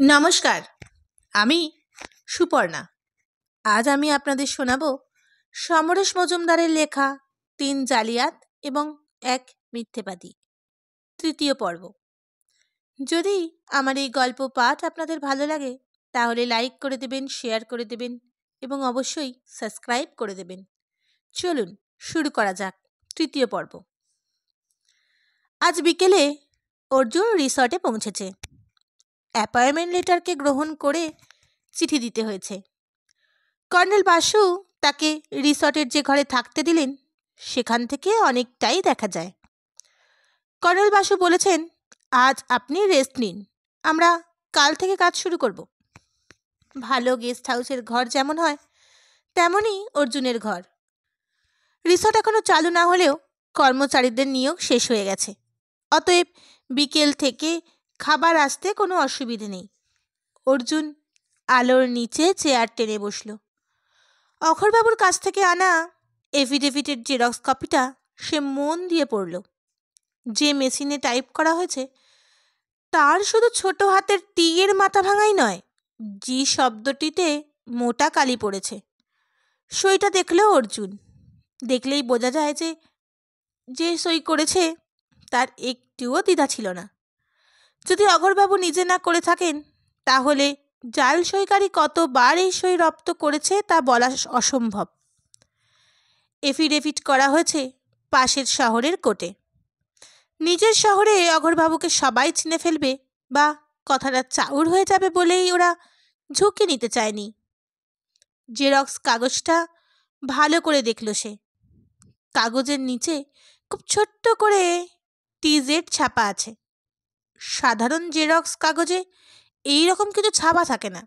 নমস্কার, আমি সুপর্ণা। আজ আমি আপনাদের শোনাব সমরেশ মজুমদারের লেখা ৩ জালিয়াত এবং ১ মিথ্যেবাদী তৃতীয় পর্ব। যদি আমার এই গল্প পাঠ আপনাদের ভালো লাগে তাহলে লাইক করে দেবেন, শেয়ার করে দেবেন এবং অবশ্যই সাবস্ক্রাইব করে দেবেন। চলুন শুরু করা যাক তৃতীয় পর্ব। আজ বিকেলে অর্জুন রিসর্টে পৌঁছেছে। অ্যাপয়েন্টমেন্ট লেটারকে গ্রহণ করে চিঠি দিতে হয়েছে। কর্নেল বাসু তাকে রিসর্টের যে ঘরে থাকতে দিলেন সেখান থেকে অনেকটাই দেখা যায়। কর্নেল বাসু বলেছেন, আজ আপনি রেস্ট নিন, আমরা কাল থেকে কাজ শুরু করব। ভালো গেস্ট হাউসের ঘর যেমন হয় তেমনই অর্জুনের ঘর। রিসর্ট এখনো চালু না হলেও কর্মচারীদের নিয়োগ শেষ হয়ে গেছে, অতএব বিকেল থেকে খাবার আসতে কোনো অসুবিধে নেই। অর্জুন আলোর নিচে চেয়ার টেনে বসল। অক্ষরবাবুর কাছ থেকে আনা এফিডেভিটের জেরক্স কপিটা সে মন দিয়ে পড়ল। যে মেশিনে টাইপ করা হয়েছে তার শুধু ছোট হাতের টি এর মাথা ভাঙাই নয়, জি শব্দটিতে মোটা কালি পড়েছে। সইটা দেখলেও অর্জুন, দেখলেই বোঝা যায় যে যে সই করেছে তার একটুও দ্বিধা ছিল না। যদি অঘরবাবু নিজে না করে থাকেন তাহলে জাল সইকারী কতবার এই সই রপ্ত করেছে তা বলা অসম্ভব। এফিডেভিট করা হয়েছে পাশের শহরের কোর্টে। নিজের শহরে অঘরবাবুকে সবাই চিনে ফেলবে বা কথাটা চাউর হয়ে যাবে বলেই ওরা ঝুঁকি নিতে চায়নি। জেরক্স কাগজটা ভালো করে দেখল সে। কাগজের নিচে খুব ছোট্ট করে TZ ছাপা আছে। সাধারণ জেরক্স কাগজে এই রকম কিছু ছাপা থাকে না।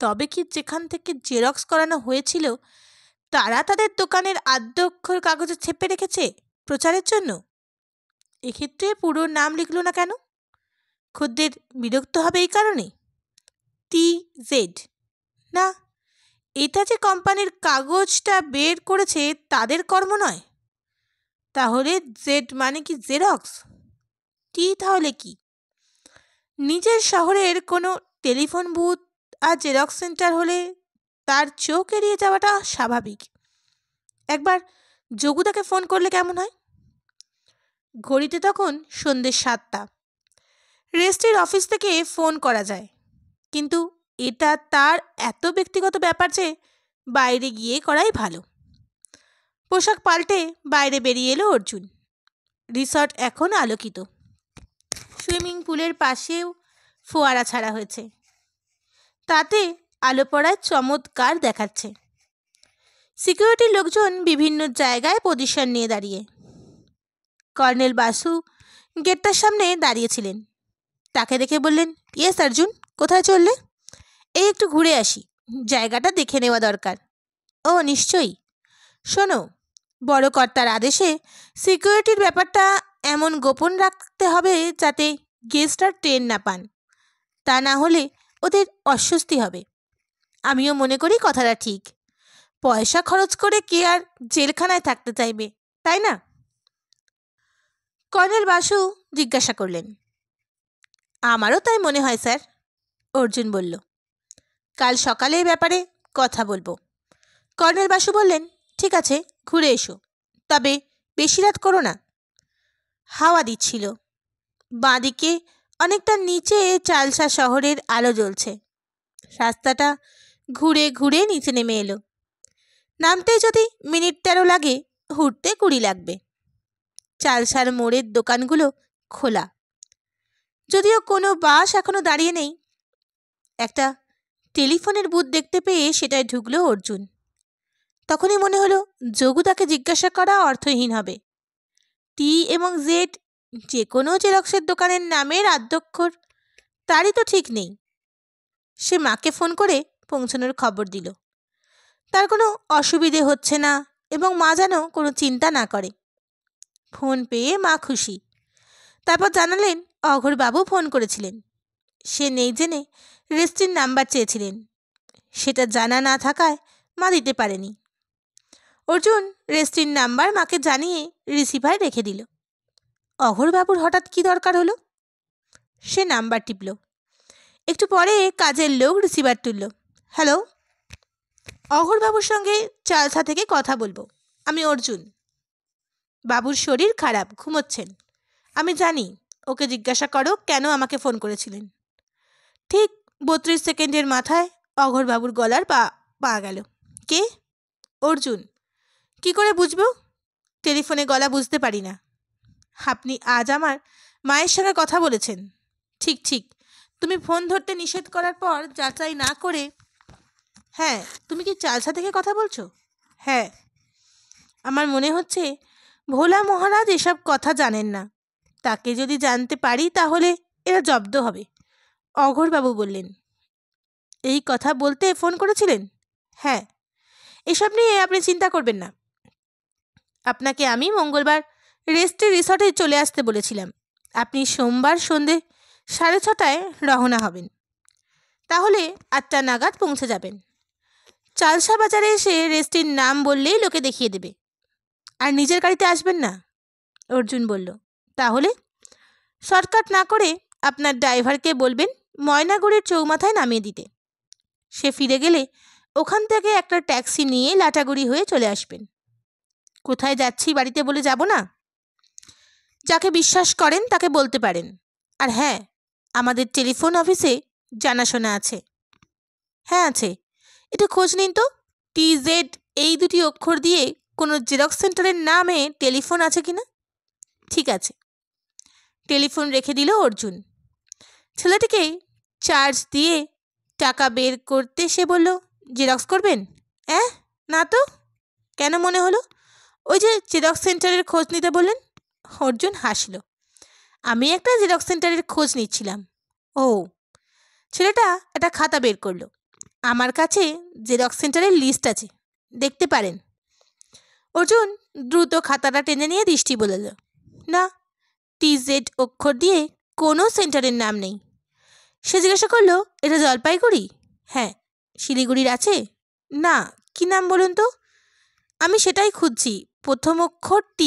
তবে কি যেখান থেকে জেরক্স করানো হয়েছিল তারা তাদের দোকানের আদ্য অক্ষর কাগজে ছেপে রেখেছে প্রচারের জন্য? এক্ষেত্রে পুরো নাম লিখল না কেন? খদ্দের বিরক্ত হবে এই কারণে? TZ না, এটা যে কোম্পানির কাগজটা বের করেছে তাদের কর্ম নয়। তাহলে জেড মানে কি জেরক্স? টি তাহলে কি? নিজের শহরের কোনো টেলিফোন বুথ আর জেরক্স সেন্টার হলে তার চোখ এড়িয়ে যাওয়াটা স্বাভাবিক। একবার যোগুদাকে ফোন করলে কেমন হয়? ঘড়িতে তখন সন্ধ্যে 7টা। রেস্টির অফিস থেকে ফোন করা যায়, কিন্তু এটা তার এত ব্যক্তিগত ব্যাপার যে বাইরে গিয়ে করাই ভালো। পোশাক পাল্টে বাইরে বেরিয়ে এলো অর্জুন। রিসর্ট এখন আলোকিত। সুইমিং পুলের পাশেও ফোয়ারা ছাড়া হয়েছে, তাতে আলো পড়ায় চমৎকার দেখাচ্ছে। সিকিউরিটির লোকজন বিভিন্ন জায়গায় পজিশন নিয়ে দাঁড়িয়ে। কর্নেল বাসু গেটটার সামনে দাঁড়িয়েছিলেন। তাকে দেখে বললেন, ইয়েস অর্জুন, কোথায় চললে? এই একটু ঘুরে আসি, জায়গাটা দেখে নেওয়া দরকার। ও নিশ্চয়ই। শোনো, বড় কর্তার আদেশে সিকিউরিটির ব্যাপারটা এমন গোপন রাখতে হবে যাতে গেস্ট আর টের না পান, তা না হলে ওদের অস্বস্তি হবে। আমিও মনে করি কথাটা ঠিক। পয়সা খরচ করে কে আর জেলখানায় থাকতে চাইবে, তাই না? কর্নেল বাসু জিজ্ঞাসা করলেন। আমারও তাই মনে হয় স্যার, অর্জুন বলল। কাল সকালে এই ব্যাপারে কথা বলবো। কর্নেল বাসু বললেন, ঠিক আছে, ঘুরে এসো, তবে বেশি রাত করো না। হাওয়া দিচ্ছিল। বাঁদিকে অনেকটা নিচে চালসা শহরের আলো জ্বলছে। রাস্তাটা ঘুরে ঘুরে নিচে নেমে এলো। নামতে যদি মিনিট 13 লাগে, উঠতে 20 লাগবে। চালসার মোড়ের দোকানগুলো খোলা, যদিও কোনো বাস এখনো দাঁড়িয়ে নেই। একটা টেলিফোনের বুথ দেখতে পেয়ে সেটায় ঢুকলো অর্জুন। তখনই মনে হলো যোগুদাকে জিজ্ঞাসা করা অর্থহীন হবে। টি এবং জেড যে কোনো জেরক্সের দোকানের নামের আদ্যক্ষর তারই তো ঠিক নেই। সে মাকে ফোন করে পৌঁছানোর খবর দিল। তার কোনো অসুবিধে হচ্ছে না এবং মা যেন কোনো চিন্তা না করে। ফোন পেয়ে মা খুশি। তারপর জানালেন অঘরবাবু ফোন করেছিলেন। সে নেই জেনে রেস্টির নাম্বার চেয়েছিলেন। সেটা জানা না থাকায় মা দিতে পারেনি। অর্জুন রেস্টির নাম্বার মাকে জানিয়ে রিসিভার রেখে দিল। অঘরবাবুর হঠাৎ কি দরকার হলো? সে নাম্বার টিপল। একটু পরে কাজের লোক রিসিভার তুলল। হ্যালো, অঘোরবাবুর সঙ্গে চালসা থেকে কথা বলবো। আমি অর্জুন। বাবুর শরীর খারাপ, ঘুমোচ্ছেন। আমি জানি। ওকে জিজ্ঞাসা করো কেন আমাকে ফোন করেছিলেন। ঠিক 32 সেকেন্ডের মাথায় অঘোরবাবুর গলার পা গেল। কে? অর্জুন। কি করে বুঝবো? টেলিফোনে গলা বুঝতে পারি না। আপনি আজ আমার মায়ের সঙ্গে কথা বলেছেন। ঠিক ঠিক, তুমি ফোন ধরতে নিষেধ করার পর যাচাই না করে। হ্যাঁ, তুমি কি চালসা থেকে কথা বলছো? হ্যাঁ। আমার মনে হচ্ছে ভোলা মহারাজ এসব কথা জানেন না। তাকে যদি জানতে পারি তাহলে এরা জব্দ হবে। অঘোরবাবু বললেন। এই কথা বলতে ফোন করেছিলেন? হ্যাঁ। এসব নিয়ে আপনি চিন্তা করবেন না। আপনাকে আমি মঙ্গলবার রিসর্টে চলে আসতে বলেছিলাম। আপনি সোমবার সন্ধে 6:30টায় রওনা হবেন। তাহলে 8টা নাগাদ পৌঁছে যাবেন। চালসা বাজারে এসে রেস্টের নাম বললেই লোকে দেখিয়ে দেবে। আর নিজের গাড়িতে আসবেন না? অর্জুন বলল। তাহলে? শর্টকাট না করে আপনার ড্রাইভারকে বলবেন ময়নাগুড়ির চৌমাথায় নামিয়ে দিতে। সে ফিরে গেলে ওখান থেকে একটা ট্যাক্সি নিয়ে লাটাগুড়ি হয়ে চলে আসবেন। কোথায় যাচ্ছি বাড়িতে বলে যাব না? যাকে বিশ্বাস করেন তাকে বলতে পারেন। আর হ্যাঁ, আমাদের টেলিফোন অফিসে জানাশোনা আছে। হ্যাঁ আছে। একটু খোঁজ নিন তো, TZ এই দুটি অক্ষর দিয়ে কোনো জেরক্স সেন্টারের নামে টেলিফোন আছে কিনা। ঠিক আছে। টেলিফোন রেখে দিল অর্জুন। ছেলেটিকে চার্জ দিয়ে টাকা বের করতে সে বলল, জেরক্স করবেন? না তো। কেন মনে হলো? ওই যে জেরক্স সেন্টারের খোঁজ নিতে বললেন। অর্জুন হাসল। আমি একটা জেরক্স সেন্টারের খোঁজ নিচ্ছিলাম। ও। ছেলেটা একটা খাতা বের করলো। আমার কাছে জেরক্স সেন্টারের লিস্ট আছে, দেখতে পারেন। অর্জুন দ্রুত খাতাটা টেনে নিয়ে দৃষ্টি বোলাল। না, TZ অক্ষর দিয়ে কোনো সেন্টারের নাম নেই। সে জিজ্ঞাসা করলো, এটা জলপাইগুড়ি? হ্যাঁ। শিলিগুড়ির আছে? না। কি নাম বলুন তো? আমি সেটাই খুঁজছি। প্রথম অক্ষর T,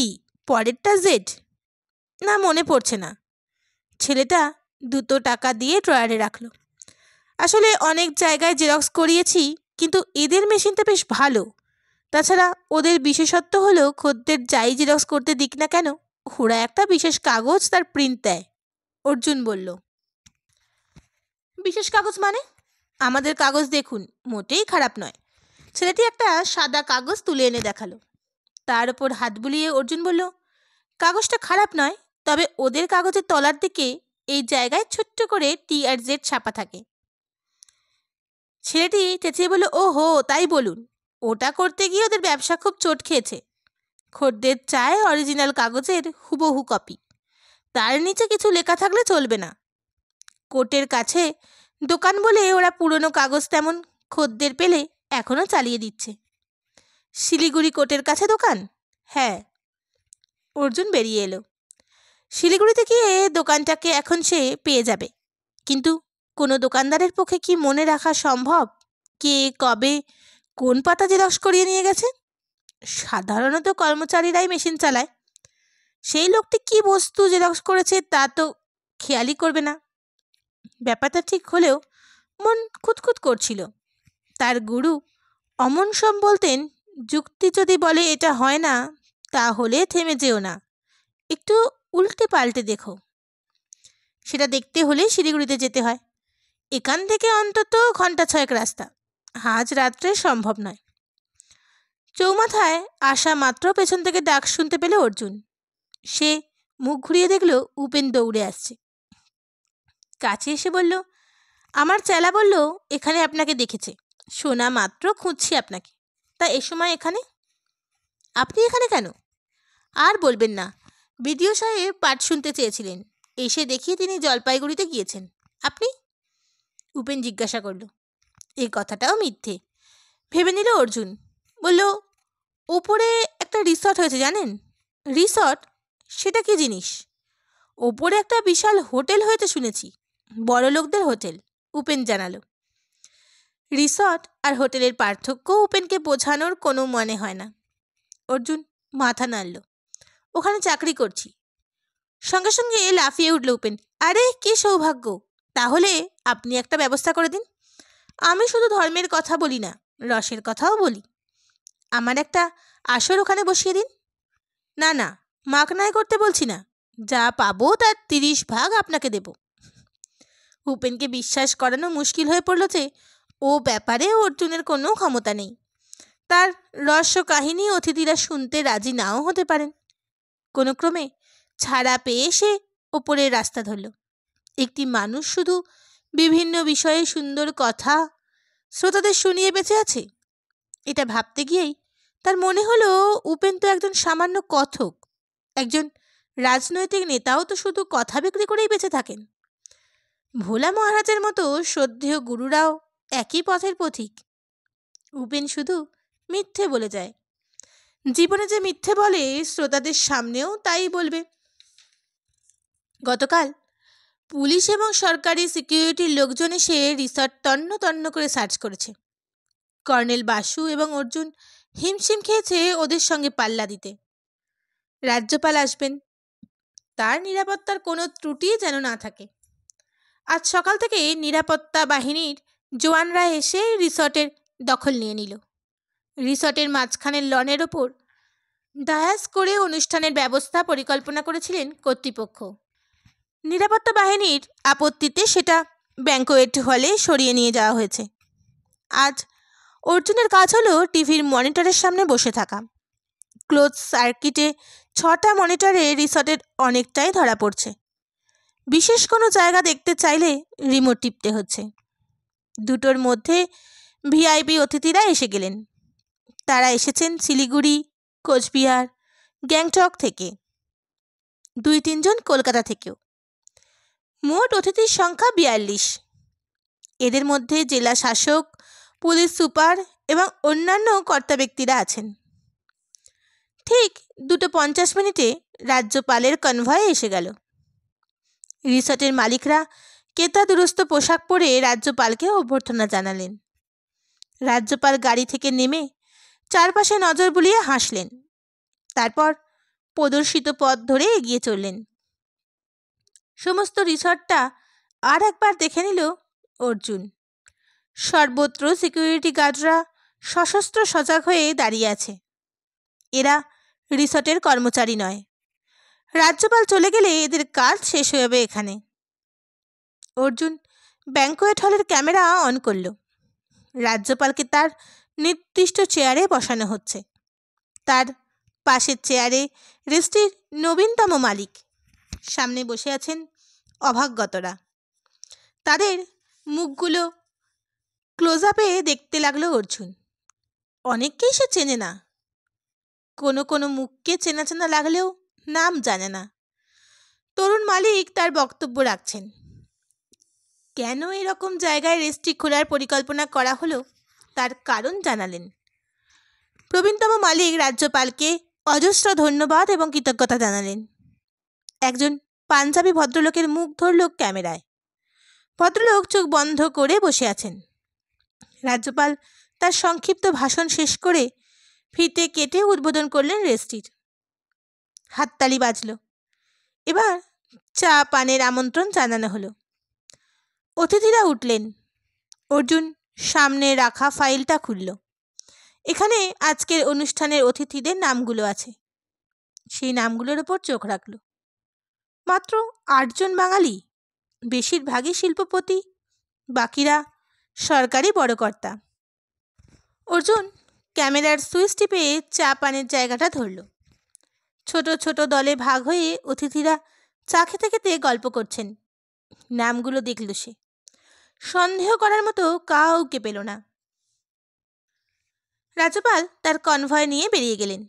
পরেরটা Z। না, মনে পড়ছে না। ছেলেটা দুটো টাকা দিয়ে ড্রয়ারে রাখলো। আসলে অনেক জায়গায় জেরক্স করিয়েছি, কিন্তু এদের মেশিনটা বেশ ভালো। তাছাড়া ওদের বিশেষত্ব হলো খদ্দের যাই জেরক্স করতে দিক না কেন, ওরা একটা বিশেষ কাগজ তার প্রিন্ট দেয়। অর্জুন বলল। বিশেষ কাগজ মানে? আমাদের কাগজ দেখুন, মোটেই খারাপ নয়। ছেলেটি একটা সাদা কাগজ তুলে এনে দেখালো। তার উপর হাত বুলিয়ে অর্জুন বলল, কাগজটা খারাপ নয়, তবে ওদের কাগজের তলার দিকে এই জায়গায় ছোট্ট করে T আর Z ছাপা থাকে। ছেলেটি চেঁচিয়ে বলল, ও হো, তাই বলুন। ওটা করতে গিয়ে ওদের ব্যবসা খুব চোট খেয়েছে। খদ্দের চায় অরিজিনাল কাগজের হুবহু কপি। তার নিচে কিছু লেখা থাকলে চলবে না। কোর্টের কাছে দোকান বলে ওরা পুরনো কাগজ তেমন খদ্দের পেলে এখনও চালিয়ে দিচ্ছে। শিলিগুড়ি কোর্টের কাছে দোকান? হ্যাঁ। অর্জুন বেরিয়ে এলো। শিলিগুড়িতে গিয়ে দোকানটাকে এখন সে পেয়ে যাবে, কিন্তু কোনো দোকানদারের পক্ষে কি মনে রাখা সম্ভব কে কবে কোন পাতা জেরক্স করিয়ে নিয়ে গেছে? সাধারণত কর্মচারীরাই মেশিন চালায়। সেই লোকটি কি বস্তু জেরক্স করেছে তা তো খেয়ালই করবে না। ব্যাপারটা ঠিক হলেও মন খুঁতখুত করছিল। তার গুরু অমন সব বলতেন, যুক্তি যদি বলে এটা হয় না, তাহলে থেমে যেও না, একটু উল্টে পাল্টে দেখো। সেটা দেখতে হলে শিলিগুড়িতে যেতে হয়। এখান থেকে অন্তত ঘন্টা 6 রাস্তা। আজ রাত্রে সম্ভব নয়। চৌমাথায় আসা মাত্র পেছন থেকে ডাক শুনতে পেল অর্জুন। সে মুখ ঘুরিয়ে দেখল উপেন দৌড়ে আসছে। কাছে এসে বলল, আমার চেলা বলল এখানে আপনাকে দেখেছে। শোনা মাত্র খুঁজছি আপনাকে। তা এ সময় এখানে? আপনি এখানে কেন? আর বলবেন না, বিডিও সাহেব পাঠ শুনতে চেয়েছিলেন। এসে দেখি তিনি জলপাইগুড়িতে গিয়েছেন। আপনি? উপেন জিজ্ঞাসা করল। এই কথাটাও মিথ্যে ভেবে নিল অর্জুন। বলল, ওপরে একটা রিসর্ট হয়েছে জানেন? রিসর্ট? সেটা কি জিনিস? ওপরে একটা বিশাল হোটেল হয়েছে শুনেছি। বড় লোকদের হোটেল, উপেন জানালো। রিসর্ট আর হোটেলের পার্থক্য উপেনকে বোঝানোর কোনো মনে হয় না। অর্জুন মাথা নাড়ল। ওখানে চাকরি করছি। সঙ্গে সঙ্গে লাফিয়ে উঠল উপেন। আরে কি সৌভাগ্য! তাহলে আপনি একটা ব্যবস্থা করে দিন। আমি শুধু ধর্মের কথা বলি না, রসের কথাও বলি। আমার একটা আসর ওখানে বসিয়ে দিন। না না, মাকনায় করতে বলছি না, যা পাবো তার 30 ভাগ আপনাকে দেব। উপেনকে বিশ্বাস করানো মুশকিল হয়ে পড়ল যে ও ব্যাপারে অর্জুনের কোনো ক্ষমতা নেই। তার রহস্য কাহিনী অতিথিরা শুনতে রাজি নাও হতে পারেন। কোনো ক্রমে ছাড়া পেয়ে সে ওপরের রাস্তা ধরল। একটি মানুষ শুধু বিভিন্ন বিষয়ে সুন্দর কথা শ্রোতাদের শুনিয়ে বেঁচে আছে, এটা ভাবতে গিয়েই তার মনে হলো উপেন তো একজন সামান্য কথক। একজন রাজনৈতিক নেতাও তো শুধু কথা বিক্রি করেই বেঁচে থাকেন। ভোলা মহারাজের মতো শ্রদ্ধেয় গুরুরাও একই পথের পথিক। উপেন শুধু মিথ্যে বলে যায়। জীবনে যে মিথ্যে বলে শ্রোতাদের সামনেও তাই বলবে। গতকাল পুলিশ এবং সরকারি সিকিউরিটির লোকজন এসে রিসর্ট তন্ন তন্ন করে সার্চ করেছে। কর্নেল বাসু এবং অর্জুন হিমশিম খেয়েছে ওদের সঙ্গে পাল্লা দিতে। রাজ্যপাল আসবেন, তার নিরাপত্তার কোনো ত্রুটি যেন না থাকে। আজ সকাল থেকে নিরাপত্তা বাহিনীর জওয়ানরা এসে রিসর্টের দখল নিয়ে নিল। রিসর্টের মাঝখানের লনের ওপর ডায়াস করে অনুষ্ঠানের ব্যবস্থা পরিকল্পনা করেছিলেন কর্তৃপক্ষ। নিরাপত্তা বাহিনীর আপত্তিতে সেটা ব্যাঙ্কোয়েট হলে সরিয়ে নিয়ে যাওয়া হয়েছে। আজ অর্জুনের কাজ হলো টিভির মনিটরের সামনে বসে থাকা। ক্লোজ সার্কিটে 6টা মনিটরে রিসর্টের অনেকটাই ধরা পড়ছে। বিশেষ কোনো জায়গা দেখতে চাইলে রিমোট টিপতে হচ্ছে। দুটোর মধ্যে ভিআইপি অতিথিরা এসে গেলেন। তারা এসেছেন শিলিগুড়ি, কোচবিহার, গ্যাংটক থেকে, 2-3 জন কলকাতা থেকেও। মোট অতিথির সংখ্যা 42। এদের মধ্যে জেলা শাসক, পুলিশ সুপার এবং অন্যান্য কর্তা ব্যক্তিরা আছেন। ঠিক 2:50 রাজ্যপালের কনভয় এসে গেল। রিসর্টের মালিকরা কেতা দুরস্ত পোশাক পরে রাজ্যপালকে অভ্যর্থনা জানালেন। রাজ্যপাল গাড়ি থেকে নেমে চারপাশে নজর বুলিয়ে হাসলেন। তারপর প্রদর্শিত পথ ধরে এগিয়ে চললেন। সমস্ত রিসর্টটা আর একবার দেখে নিল অর্জুন। সর্বত্র সিকিউরিটি গার্ডরা সশস্ত্র সজাগ হয়ে দাঁড়িয়ে আছে। এরা রিসর্টের কর্মচারী নয়। রাজ্যপাল চলে গেলে এদের কাজ শেষ হয়ে যাবে এখানে। অর্জুন ব্যাঙ্কোয়েট হলের ক্যামেরা অন করল। রাজ্যপালকে তার নির্দিষ্ট চেয়ারে বসানো হচ্ছে। তার পাশের চেয়ারে রেস্টির নবীনতম মালিক। সামনে বসে আছেন অভাগতরা। তাদের মুখগুলো ক্লোজ আপে দেখতে লাগলো অর্জুন। অনেককেই সে চেনে না। কোনো কোনো মুখকে চেনা চেনা লাগলেও নাম জানে না। তরুণ মালিক তার বক্তব্য রাখছেন। কেন এরকম জায়গায় রেস্ট্রি খোলার পরিকল্পনা করা হলো তার কারণ জানালেন। প্রবীণতম মালিক রাজ্যপালকে অজস্র ধন্যবাদ এবং কৃতজ্ঞতা জানালেন। একজন পাঞ্জাবি ভদ্রলোকের মুখ ধরল ক্যামেরায়। ভদ্রলোক চোখ বন্ধ করে বসে আছেন। রাজ্যপাল তার সংক্ষিপ্ত ভাষণ শেষ করে ফিতে কেটে উদ্বোধন করলেন রেস্ট্রির। হাততালি বাজল। এবার চা পানের আমন্ত্রণ জানানো হলো। অতিথিরা উঠলেন। অর্জুন সামনে রাখা ফাইলটা খুলল। এখানে আজকের অনুষ্ঠানের অতিথিদের নামগুলো আছে। সেই নামগুলোর ওপর চোখ রাখল। মাত্র 8 জন বাঙালি, বেশিরভাগই শিল্পপতি, বাকিরা সরকারি বড় কর্তা। অর্জুন ক্যামেরার সুইচ টিপে চা পানের জায়গাটা ধরল। ছোট ছোট দলে ভাগ হয়ে অতিথিরা চা খেতে খেতে গল্প করছেন। নামগুলো দেখল সে। সন্দেহ করার মতো কাউকে পেল না। রাজ্যপাল তার কনভয় নিয়ে বেরিয়ে গেলেন।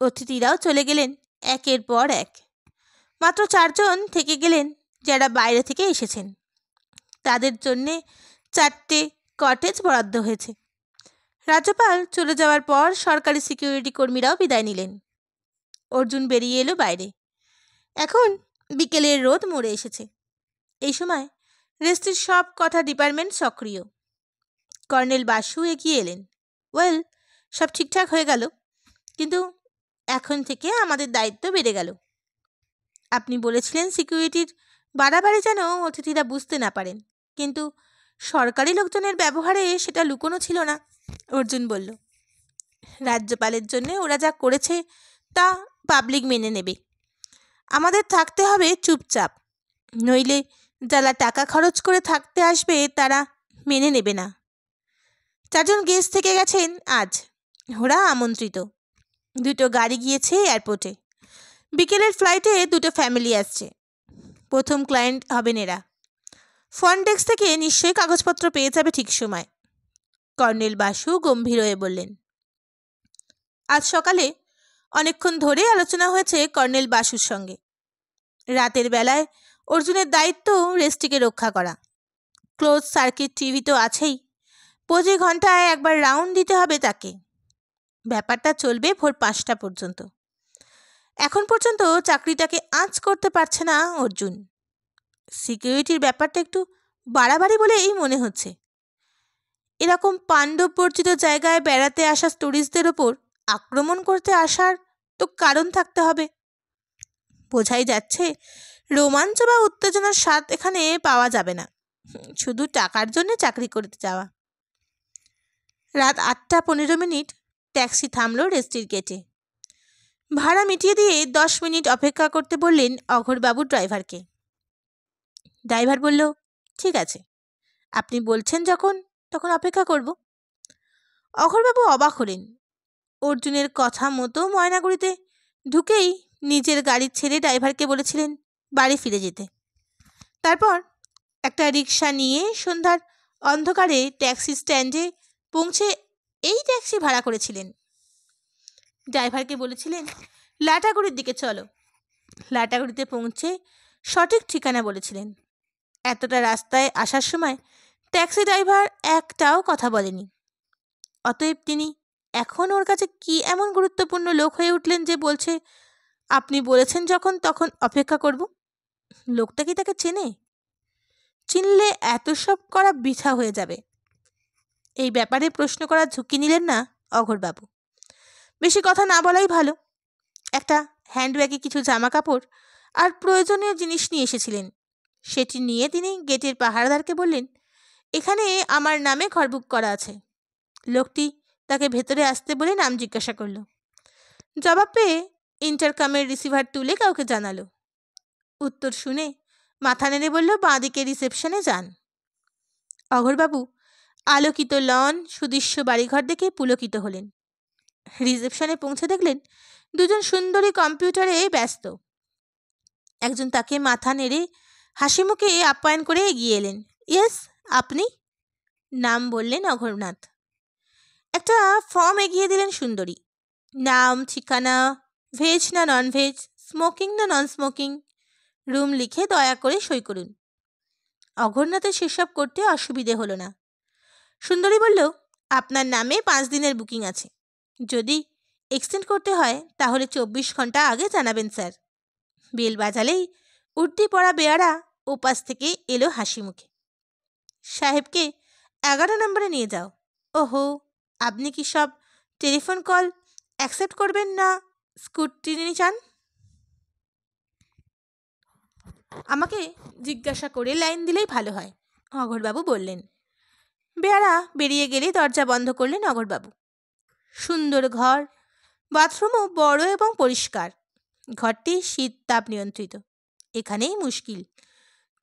অতিথিরাও চলে গেলেন একের পর এক। মাত্র 4 জন থেকে গেলেন যারা বাইরে থেকে এসেছেন। তাদের জন্যে 4টে কটেজ বরাদ্দ হয়েছে। রাজ্যপাল চলে যাওয়ার পর সরকারি সিকিউরিটি কর্মীরাও বিদায় নিলেন। অর্জুন বেরিয়ে এলো বাইরে। এখন বিকেলের রোদ মরে এসেছে। এই সময় রেস্ট্রির সব কথা ডিপার্টমেন্ট সক্রিয়। কর্নেল বাসু এগিয়ে এলেন। ওয়েল, সব ঠিকঠাক হয়ে গেল, কিন্তু এখন থেকে আমাদের দায়িত্ব বেড়ে গেল। আপনি বলেছিলেন সিকিউরিটির বাড়াবাড়ি যেন অতিথিরা বুঝতে না পারেন, কিন্তু সরকারি লোকজনের ব্যবহারে সেটা লুকোনো ছিল না। অর্জুন বলল, রাজ্যপালের জন্য ওরা যা করেছে তা পাবলিক মেনে নেবে। আমাদের থাকতে হবে চুপচাপ, নইলে যারা টাকা খরচ করে থাকতে আসবে তারা মেনে নেবে না। 4 জন গেস্ট থেকে গেছেন আজ, ওরা আমন্ত্রিত। 2টো গাড়ি গিয়েছে এয়ারপোর্টে। বিকেলের ফ্লাইটে 2টো ফ্যামিলি আসছে। প্রথম ক্লায়েন্ট হবেন এরা। ফ্রন্ট ডেস্ক থেকে নিশ্চয়ই কাগজপত্র পেয়ে যাবে ঠিক সময়। কর্নেল বাসু গম্ভীর হয়ে বললেন। আজ সকালে অনেকক্ষণ ধরে আলোচনা হয়েছে কর্নেল বাসুর সঙ্গে। রাতের বেলায় অর্জুনের দায়িত্ব রেস্টিকে রক্ষা করা। ক্লোজ সার্কিট টিভি তো আছেই, 25 ঘন্টায় একবার রাউন্ড দিতে হবে তাকে। ব্যাপারটা চলবে ভোর 5টা পর্যন্ত। এখন পর্যন্ত চাকরিটাকে আঁচ করতে পারছে না অর্জুন। সিকিউরিটির ব্যাপারটা একটু বাড়াবাড়ি বলেই মনে হচ্ছে। এরকম পাণ্ডব বর্জিত জায়গায় বেড়াতে আসা টুরিস্টদের ওপর আক্রমণ করতে আসার তো কারণ থাকতে হবে। বোঝাই যাচ্ছে রোমাঞ্চ বা উত্তেজনার স্বাদ এখানে পাওয়া যাবে না, শুধু টাকার জন্য চাকরি করতে যাওয়া। রাত 8:15 ট্যাক্সি থামল রেস্টির গেটে। ভাড়া মিটিয়ে দিয়ে 10 মিনিট অপেক্ষা করতে বললেন অঘোরবাবু ড্রাইভারকে। ড্রাইভার বলল, ঠিক আছে, আপনি বলছেন যখন তখন অপেক্ষা করব। অঘোরবাবু অবাক হলেন। অর্জুনের কথা মতো ময়নাগুড়িতে ঢুকেই নিজের গাড়ি ছেড়ে ড্রাইভারকে বলেছিলেন বাড়ি ফিরে যেতে। তারপর একটা রিক্সা নিয়ে সন্ধ্যার অন্ধকারে ট্যাক্সি স্ট্যান্ডে পৌঁছে এই ট্যাক্সি ভাড়া করেছিলেন। ড্রাইভারকে বলেছিলেন লাটাগুড়ির দিকে চলো। লাটাগুড়িতে পৌঁছে সঠিক ঠিকানা বলেছিলেন। এতটা রাস্তায় আসার সময় ট্যাক্সি ড্রাইভার একটাও কথা বলেনি। অতএব তিনি এখন ওর কাছে কি এমন গুরুত্বপূর্ণ লোক হয়ে উঠলেন যে বলছে আপনি বলেছেন যখন তখন অপেক্ষা করব? লোকটা কি তাকে চেনে? চিনলে এত সব করা বৃথা হয়ে যাবে। এই ব্যাপারে প্রশ্ন করার ঝুঁকি নিলেন না অঘোরবাবু। বেশি কথা না বলাই ভালো। একটা হ্যান্ডব্যাগে কিছু জামা কাপড় আর প্রয়োজনীয় জিনিস নিয়ে এসেছিলেন। সেটি নিয়ে তিনি গেটের পাহারাদারকে বললেন, এখানে আমার নামে ঘর বুক করা আছে। লোকটি তাকে ভেতরে আসতে বলে নাম জিজ্ঞাসা করল। জবাব পেয়ে ইন্টারকামের রিসিভার তুলে কাউকে জানালো। উত্তর শুনে মাথা নেড়ে বলল, বাঁদিকে রিসেপশনে যান। অঘোরবাবু আলোকিত লন সুদৃশ্য বাড়িঘর দেখে পুলকিত হলেন। রিসেপশনে পৌঁছে দেখলেন 2 জন সুন্দরী কম্পিউটারে ব্যস্ত। একজন তাকে মাথা নেড়ে হাসি মুখে আপ্যায়ন করে এগিয়ে এলেন। ইয়েস, আপনি? নাম বললেন অঘোরনাথ। একটা ফর্ম এগিয়ে দিলেন সুন্দরী। নাম, ঠিকানা, ভেজ না নন ভেজ, স্মোকিং না নন স্মোকিং, রুম লিখে দয়া করে সই করুন। অঘোরনাথের সেসব করতে অসুবিধে হলো না। সুন্দরী বলল, আপনার নামে 5 দিনের বুকিং আছে। যদি এক্সটেন্ড করতে হয় তাহলে 24 ঘন্টা আগে জানাবেন স্যার। বেল বাজালেই উঠতি পড়া বেয়ারা ওপাশ থেকে এলো হাসি মুখে। সাহেবকে 11 নম্বরে নিয়ে যাও। ওহো, আপনি কি সব টেলিফোন কল অ্যাকসেপ্ট করবেন না স্কুটিনি চান? আমাকে জিজ্ঞাসা করে লাইন দিলেই ভালো হয়, অঘোরবাবু বললেন। বেয়ারা বেরিয়ে গেলে দরজা বন্ধ করলেন অঘোরবাবু। সুন্দর ঘর, বাথরুমও বড় এবং পরিষ্কার। ঘরটি শীত তাপ নিয়ন্ত্রিত। এখানেই মুশকিল,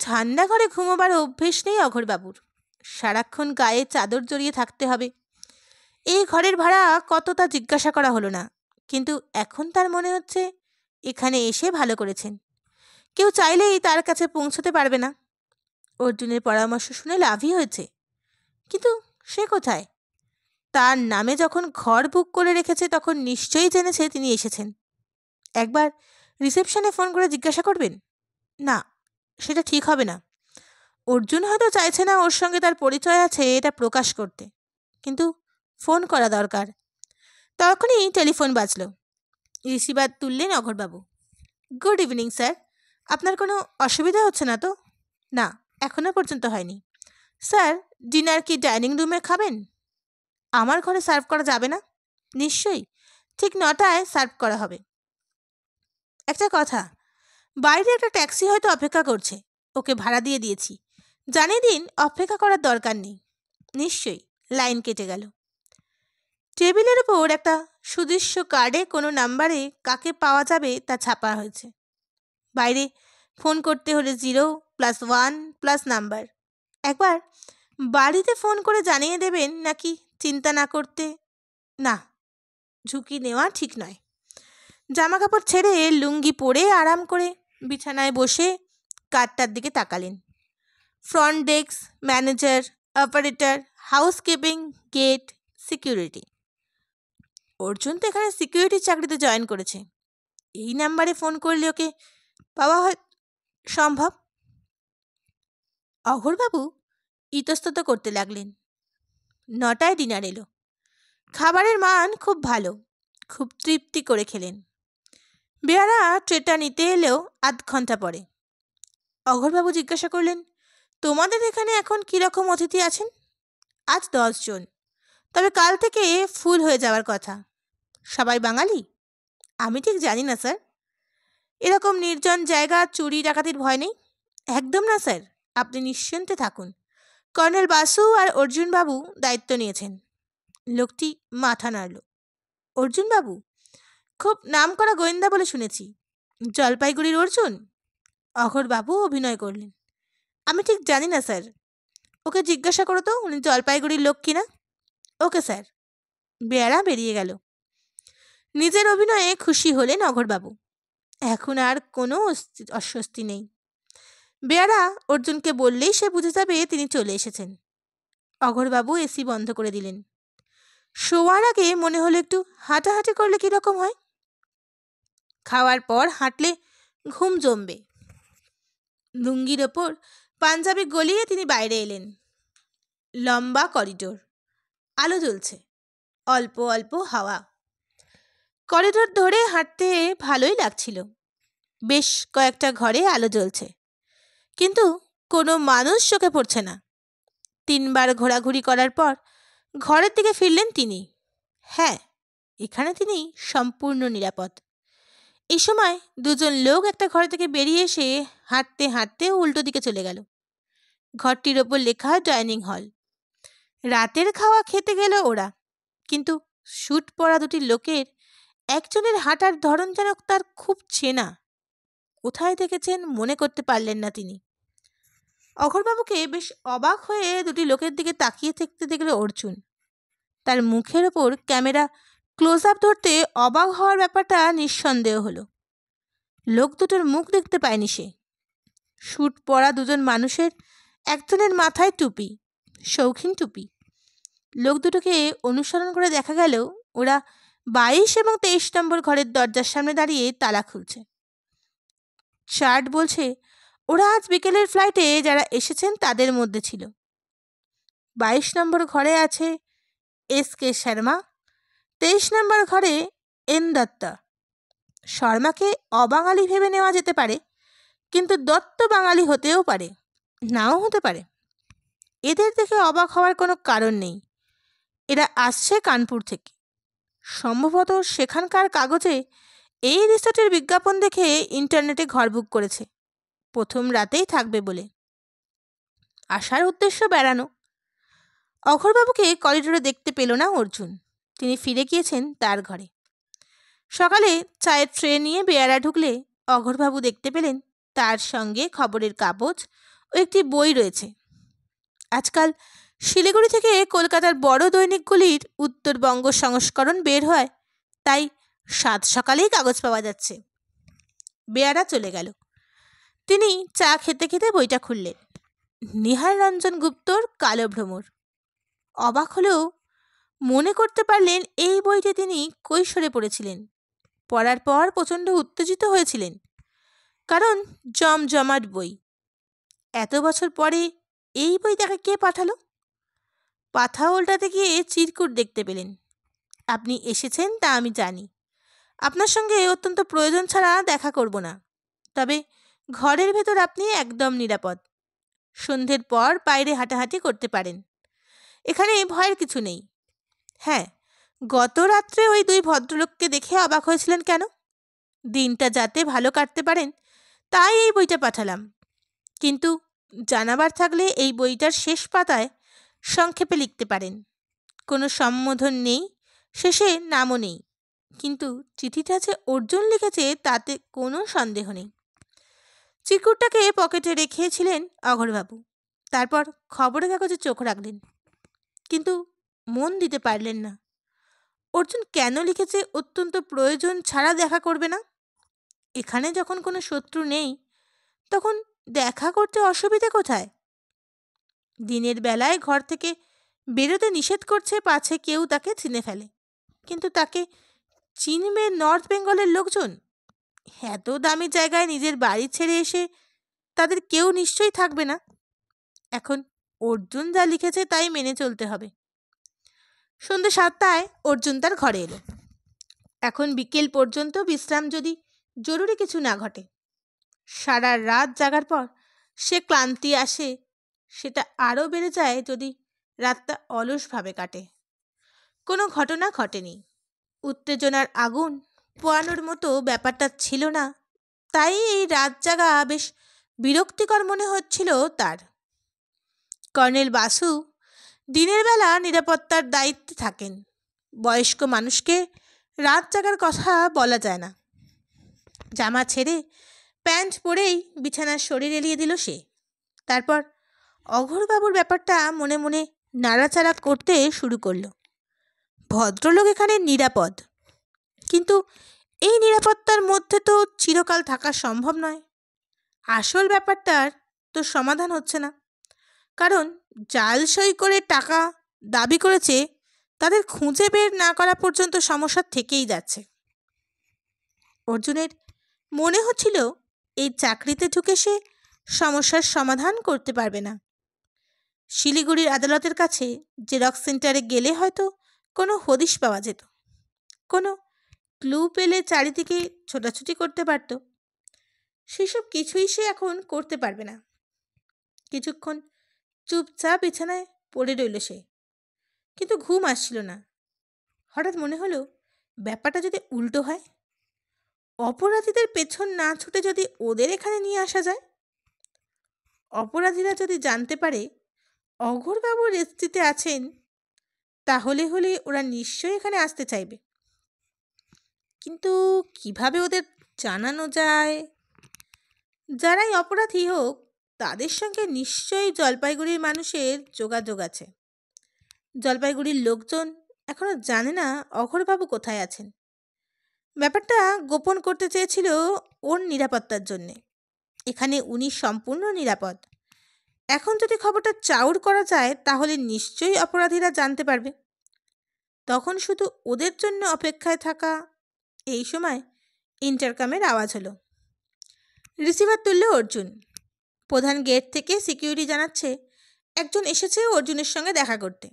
ঠান্ডা ঘরে ঘুমোবার অভ্যেস নেই অঘোরবাবুর। সারাক্ষণ গায়ে চাদর জড়িয়ে থাকতে হবে। এই ঘরের ভাড়া কত তা জিজ্ঞাসা করা হলো না, কিন্তু এখন তার মনে হচ্ছে এখানে এসে ভালো করেছেন। কেউ চাইলেই তার কাছে পৌঁছতে পারবে না। অর্জুনের পরামর্শ শুনে লাভই হয়েছে, কিন্তু সে কোথায়? তার নামে যখন ঘর বুক করে রেখেছে তখন নিশ্চয়ই জেনেছে তিনি এসেছেন। একবার রিসেপশনে ফোন করে জিজ্ঞাসা করবেন? না, সেটা ঠিক হবে না। অর্জুন হয়তো চাইছে না ওর সঙ্গে তার পরিচয় আছে এটা প্রকাশ করতে, কিন্তু ফোন করা দরকার। তখনই টেলিফোন বাজল। রিসিভার তুললেন অঘোরবাবু। গুড ইভিনিং স্যার, আপনার কোনো অসুবিধা হচ্ছে না তো? না, এখনও পর্যন্ত হয়নি। স্যার, ডিনার কি ডাইনিং রুমে খাবেন? আমার ঘরে সার্ভ করা যাবে না? নিশ্চয়ই, ঠিক 9টায় সার্ভ করা হবে। একটা কথা, বাইরে একটা ট্যাক্সি হয়তো অপেক্ষা করছে, ওকে ভাড়া দিয়ে দিয়েছি, জানিয়ে দিন অপেক্ষা করার দরকার নেই। নিশ্চয়ই। লাইন কেটে গেল। টেবিলের ওপর একটা সুদৃশ্য কার্ডে কোনো নাম্বারে কাকে পাওয়া যাবে তা ছাপা হয়েছে। বাইরে ফোন করতে হলে 0+1+ নাম্বার। একবার বাড়িতে ফোন করে জানিয়ে দেবেন নাকি চিন্তা না করতে? না, ঝুঁকি নেওয়া ঠিক নয়। জামা কাপড় ছেড়ে লুঙ্গি পরে আরাম করে বিছানায় বসে কার্ডটার দিকে তাকালেন। Front desk, manager, operator, housekeeping, gate, security. Arjun তো এখানে সিকিউরিটি চাকরিতে জয়েন করেছে। এই নাম্বারে ফোন করলে ওকে পাওয়া হয় সম্ভব। অঘোরবাবু ইতস্তত করতে লাগলেন। 9টায় ডিনার এলো। খাবারের মান খুব ভালো, খুব তৃপ্তি করে খেলেন। বেয়ারা ট্রেটা নিতে এলেও আধ ঘন্টা পরে। অঘোরবাবু জিজ্ঞাসা করলেন, তোমাদের এখানে এখন কীরকম অতিথি আছেন? আজ 10 জন, তবে কাল থেকে ফুল হয়ে যাওয়ার কথা। সবাই বাঙালি? আমি ঠিক জানি না স্যার। এরকম নির্জন জায়গা চুরি ডাকাতির ভয় নেই? একদম না স্যার, আপনি নিশ্চিন্তে থাকুন। কর্নেল বাসু আর অর্জুনবাবু দায়িত্ব নিয়েছেন। লোকটি মাথা নাড়ল। অর্জুনবাবু? খুব নামকরা গোয়েন্দা বলে শুনেছি। জলপাইগুড়ির অর্জুন? অঘোরবাবু অভিনয় করলেন। আমি ঠিক জানি না স্যার, ওকে জিজ্ঞাসা করো তো উনি জলপাইগুড়ির লোক কিনা। Okay sir. বেয়ারা বেরিয়ে গেল। নিজের অভিনয়ে খুশি হলেন অঘোরবাবু। এখন আর কোনো অস্বস্তি নেই। বেয়ারা অর্জুনকে বললেই সে বুঝে যাবে তিনি চলে এসেছেন। অঘোরবাবু এসি বন্ধ করে দিলেন। শোয়ার আগে মনে হলো একটু হাঁটাহাঁটি করলে কীরকম হয়। খাওয়ার পর হাঁটলে ঘুম জমবে। লুঙ্গির ওপর পাঞ্জাবি গলিয়ে তিনি বাইরে এলেন। লম্বা করিডোর, আলো জ্বলছে, অল্প অল্প হাওয়া। করিডোর ধরে হাঁটতে ভালোই লাগছিল। বেশ কয়েকটা ঘরে আলো জ্বলছে, কিন্তু কোনো মানুষ চোখে পড়ছে না। 3বার ঘোরাঘুরি করার পর ঘরের দিকে ফিরলেন তিনি। হ্যাঁ, এখানে তিনি সম্পূর্ণ নিরাপদ। এই সময় 2জন লোক একটা ঘর থেকে বেরিয়ে এসে হাঁটতে হাঁটতে উল্টো দিকে চলে গেল। ঘরটির ওপর লেখা ডাইনিং হল। রাতের খাওয়া খেতে গেল ওরা, কিন্তু স্যুট পরা দুটি লোকের একজনের হাঁটার ধরন যেন তার খুব চেনা। কোথায় দেখেছেন মনে করতে পারলেন না তিনি। অঘোরবাবুকে বেশ অবাক হয়ে দুটি লোকের দিকে তাকিয়ে থাকতে দেখল অর্জুন। তার মুখের ওপর ক্যামেরা ক্লোজ আপ ধরতে অবাক হওয়ার ব্যাপারটা নিঃসন্দেহ হলো। লোক দুটোর মুখ দেখতে পায়নি সে। স্যুট পরা 2জন মানুষের একজনের মাথায় টুপি, শৌখিন টুপি। লোক দুটোকে অনুসরণ করে দেখা গেল ওরা 22 এবং 23 নম্বর ঘরের দরজার সামনে দাঁড়িয়ে তালা খুলছে। চার্ট বলছে ওরা আজ বিকেলের ফ্লাইটে যারা এসেছেন তাদের মধ্যে ছিল। 22 নম্বর ঘরে আছে এস.কে. শর্মা, 23 নম্বর ঘরে এন দত্তা। শর্মাকে অবাঙালি ভেবে নেওয়া যেতে পারে, কিন্তু দত্ত বাঙালি হতেও পারে, নাও হতে পারে। এদের দেখে অবাক হওয়ার কোনো কারণ নেই। এরা আসছে কানপুর থেকে। সম্ভবত সেখানকার কাগজে এই রিসোর্টের বিজ্ঞাপন দেখে ইন্টারনেটে ঘর বুক করেছে, প্রথম রাতেই থাকবে বলে। আসার উদ্দেশ্য বেড়ানো। অঘোরবাবুকে করিডোরে দেখতে পেল না অর্জুন। তিনি ফিরে গিয়েছেন তার ঘরে। সকালে চায়ের ট্রে নিয়ে বেয়ারা ঢুকলে অঘোরবাবু দেখতে পেলেন তার সঙ্গে খবরের কাগজ ও একটি বই রয়েছে। আজকাল শিলিগুড়ি থেকে কলকাতার বড় দৈনিকগুলির উত্তরবঙ্গ সংস্করণ বের হয়, তাই 7 সকালেই কাগজ পাওয়া যাচ্ছে। বেয়ারা চলে গেল। তিনি চা খেতে খেতে বইটা খুললেন। নিহার রঞ্জন গুপ্তর কালো ভ্রমর। অবাক হলেও মনে করতে পারলেন এই বইটি তিনি কৈশোরে পড়েছিলেন। পড়ার পর প্রচণ্ড উত্তেজিত হয়েছিলেন, কারণ জমজমাট বই। এত বছর পরে এই বই তাকে কে পাঠালো? পাথা উল্টাতে গিয়ে চিরকুট দেখতে পেলেন। আপনি এসেছেন তা আমি জানি। আপনার সঙ্গে অত্যন্ত প্রয়োজন ছাড়া দেখা করব না, তবে ঘরের ভেতর আপনি একদম নিরাপদ। সন্ধ্যের পর বাইরে হাঁটাহাঁটি করতে পারেন, এখানে ভয়ের কিছু নেই। হ্যাঁ, গত রাত্রে ওই 2 ভদ্রলোককে দেখে অবাক হয়েছিলেন কেন? দিনটা যাতে ভালো কাটতে পারেন তাই এই বইটা পাঠালাম। কিন্তু জানাবার থাকলে এই বইটার শেষ পাতায় সংক্ষেপে লিখতে পারেন। কোনো সম্বোধন নেই, শেষে নামও নেই, কিন্তু চিঠিটা যে অর্জুন লিখেছে তাতে কোনো সন্দেহ নেই। চিরকুটটাকে পকেটে রেখেছিলেন অঘোরবাবু। তারপর খবরের কাগজে চোখ রাখলেন, কিন্তু মন দিতে পারলেন না। অর্জুন কেন লিখেছে অত্যন্ত প্রয়োজন ছাড়া দেখা করবে না? এখানে যখন কোনো শত্রু নেই, তখন দেখা করতে অসুবিধে কোথায়? দিনের বেলায় ঘর থেকে বেরোতে নিষেধ করছে পাছে কেউ তাকে চিনে ফেলে, কিন্তু তাকে চিনবে নর্থ বেঙ্গলের লোকজন। এত দামি জায়গায় নিজের বাড়ি ছেড়ে এসে তাদের কেউ নিশ্চয়ই থাকবে না। এখন অর্জুন যা লিখেছে তাই মেনে চলতে হবে। সন্ধ্যে 7টায় অর্জুন তার ঘরে এলো। এখন বিকেল পর্যন্ত বিশ্রাম, যদি জরুরি কিছু না ঘটে। সারা রাত জাগার পর সে ক্লান্তি আসে, সেটা আরও বেড়ে যায় যদি রাতটা অলসভাবে কাটে। কোনো ঘটনা ঘটেনি, উত্তেজনার আগুন পোয়ানোর মতো ব্যাপারটা ছিল না, তাই এই রাত জাগা বেশ বিরক্তিকর মনে হচ্ছিল তার। কর্নেল বাসু দিনের বেলা নিরাপত্তার দায়িত্বে থাকেন। বয়স্ক মানুষকে রাত জাগার কথা বলা যায় না। জামা ছেড়ে প্যান্ট পরেই বিছানার শরীর এলিয়ে দিল সে। তারপর অঘোরবাবুর ব্যাপারটা মনে মনে নাড়াচাড়া করতে শুরু করলো। ভদ্রলোক এখানে নিরাপদ, কিন্তু এই নিরাপত্তার মধ্যে তো চিরকাল থাকা সম্ভব নয়। আসল ব্যাপারটার তো সমাধান হচ্ছে না, কারণ জাল সই করে টাকা দাবি করেছে তাদের খুঁজে বের না করা পর্যন্ত সমস্যা থেকেই যাচ্ছে। অর্জুনের মনে হচ্ছিল এই চাকরিতে ঢুকে সে সমস্যার সমাধান করতে পারবে না। শিলিগুড়ির আদালতের কাছে জেরক্স সেন্টারে গেলে হয়তো কোনো হদিশ পাওয়া যেত, কোনো ক্লু পেলে চারিদিকে ছোটাছুটি করতে পারত। সেসব কিছুই সে এখন করতে পারবে না। কিছুক্ষণ চুপচাপ বিছানায় পড়ে রইল সে, কিন্তু ঘুম আসছিল না। হঠাৎ মনে হলো, ব্যাপারটা যদি উল্টো হয়, অপরাধীদের পেছন না ছুটে যদি ওদের এখানে নিয়ে আসা যায়। অপরাধীরা যদি জানতে পারে অঘোরবাবু রেস্ট্রিতে আছেন, তাহলে ওরা নিশ্চয়ই এখানে আসতে চাইবে। কিন্তু কিভাবে ওদের জানানো যায়? যারাই অপরাধী হোক, তাদের সঙ্গে নিশ্চয়ই জলপাইগুড়ির মানুষের যোগাযোগ আছে। জলপাইগুড়ির লোকজন এখনো জানে না অঘোরবাবু কোথায় আছেন। ব্যাপারটা গোপন করতে চেয়েছিল ওর নিরাপত্তার জন্যে। এখানে উনি সম্পূর্ণ নিরাপদ। এখন যদি খবরটা চাউর করা যায়, তাহলে নিশ্চয়ই অপরাধীরা জানতে পারবে। তখন শুধু ওদের জন্য অপেক্ষায় থাকা। এই সময় ইন্টারকমের আওয়াজ হলো। রিসিভার তুলল অর্জুন। প্রধান গেট থেকে সিকিউরিটি জানাচ্ছে একজন এসেছে অর্জুনের সঙ্গে দেখা করতে।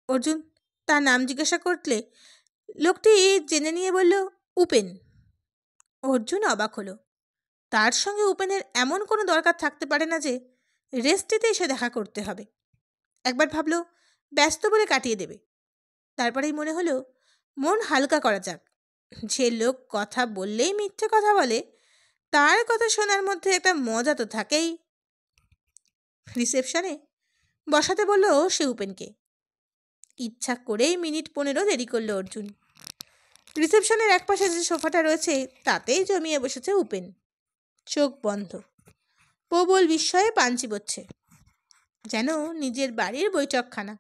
অর্জুন তার নাম জিজ্ঞাসা করলে লোকটি জেনে নিয়ে বলল, উপেন। অর্জুন অবাক হলো। তার সঙ্গে উপেনের এমন কোনো দরকার থাকতে পারে না যে রেস্ট্রিতে এসে দেখা করতে হবে। একবার ভাবলো ব্যস্ত বলে কাটিয়ে দেবে। তারপরেই মনে হলো মন হালকা করা যাক। যে লোক কথা বললেই মিথ্যে কথা বলে, তার কথা শোনার মধ্যে একটা মজা তো থাকেই। রিসেপশনে বসাতে বলল সে উপেনকে। ইচ্ছা করেই মিনিট 15 দেরি করল অর্জুন। রিসেপশনের একপাশে যে সোফাটা রয়েছে তাতেই জমিয়ে বসেছে উপেন, চোখ বন্ধ, প্রবল বিস্ময়ে পান চিবোচ্ছে, যেন নিজের বাড়ির বৈঠকখানা।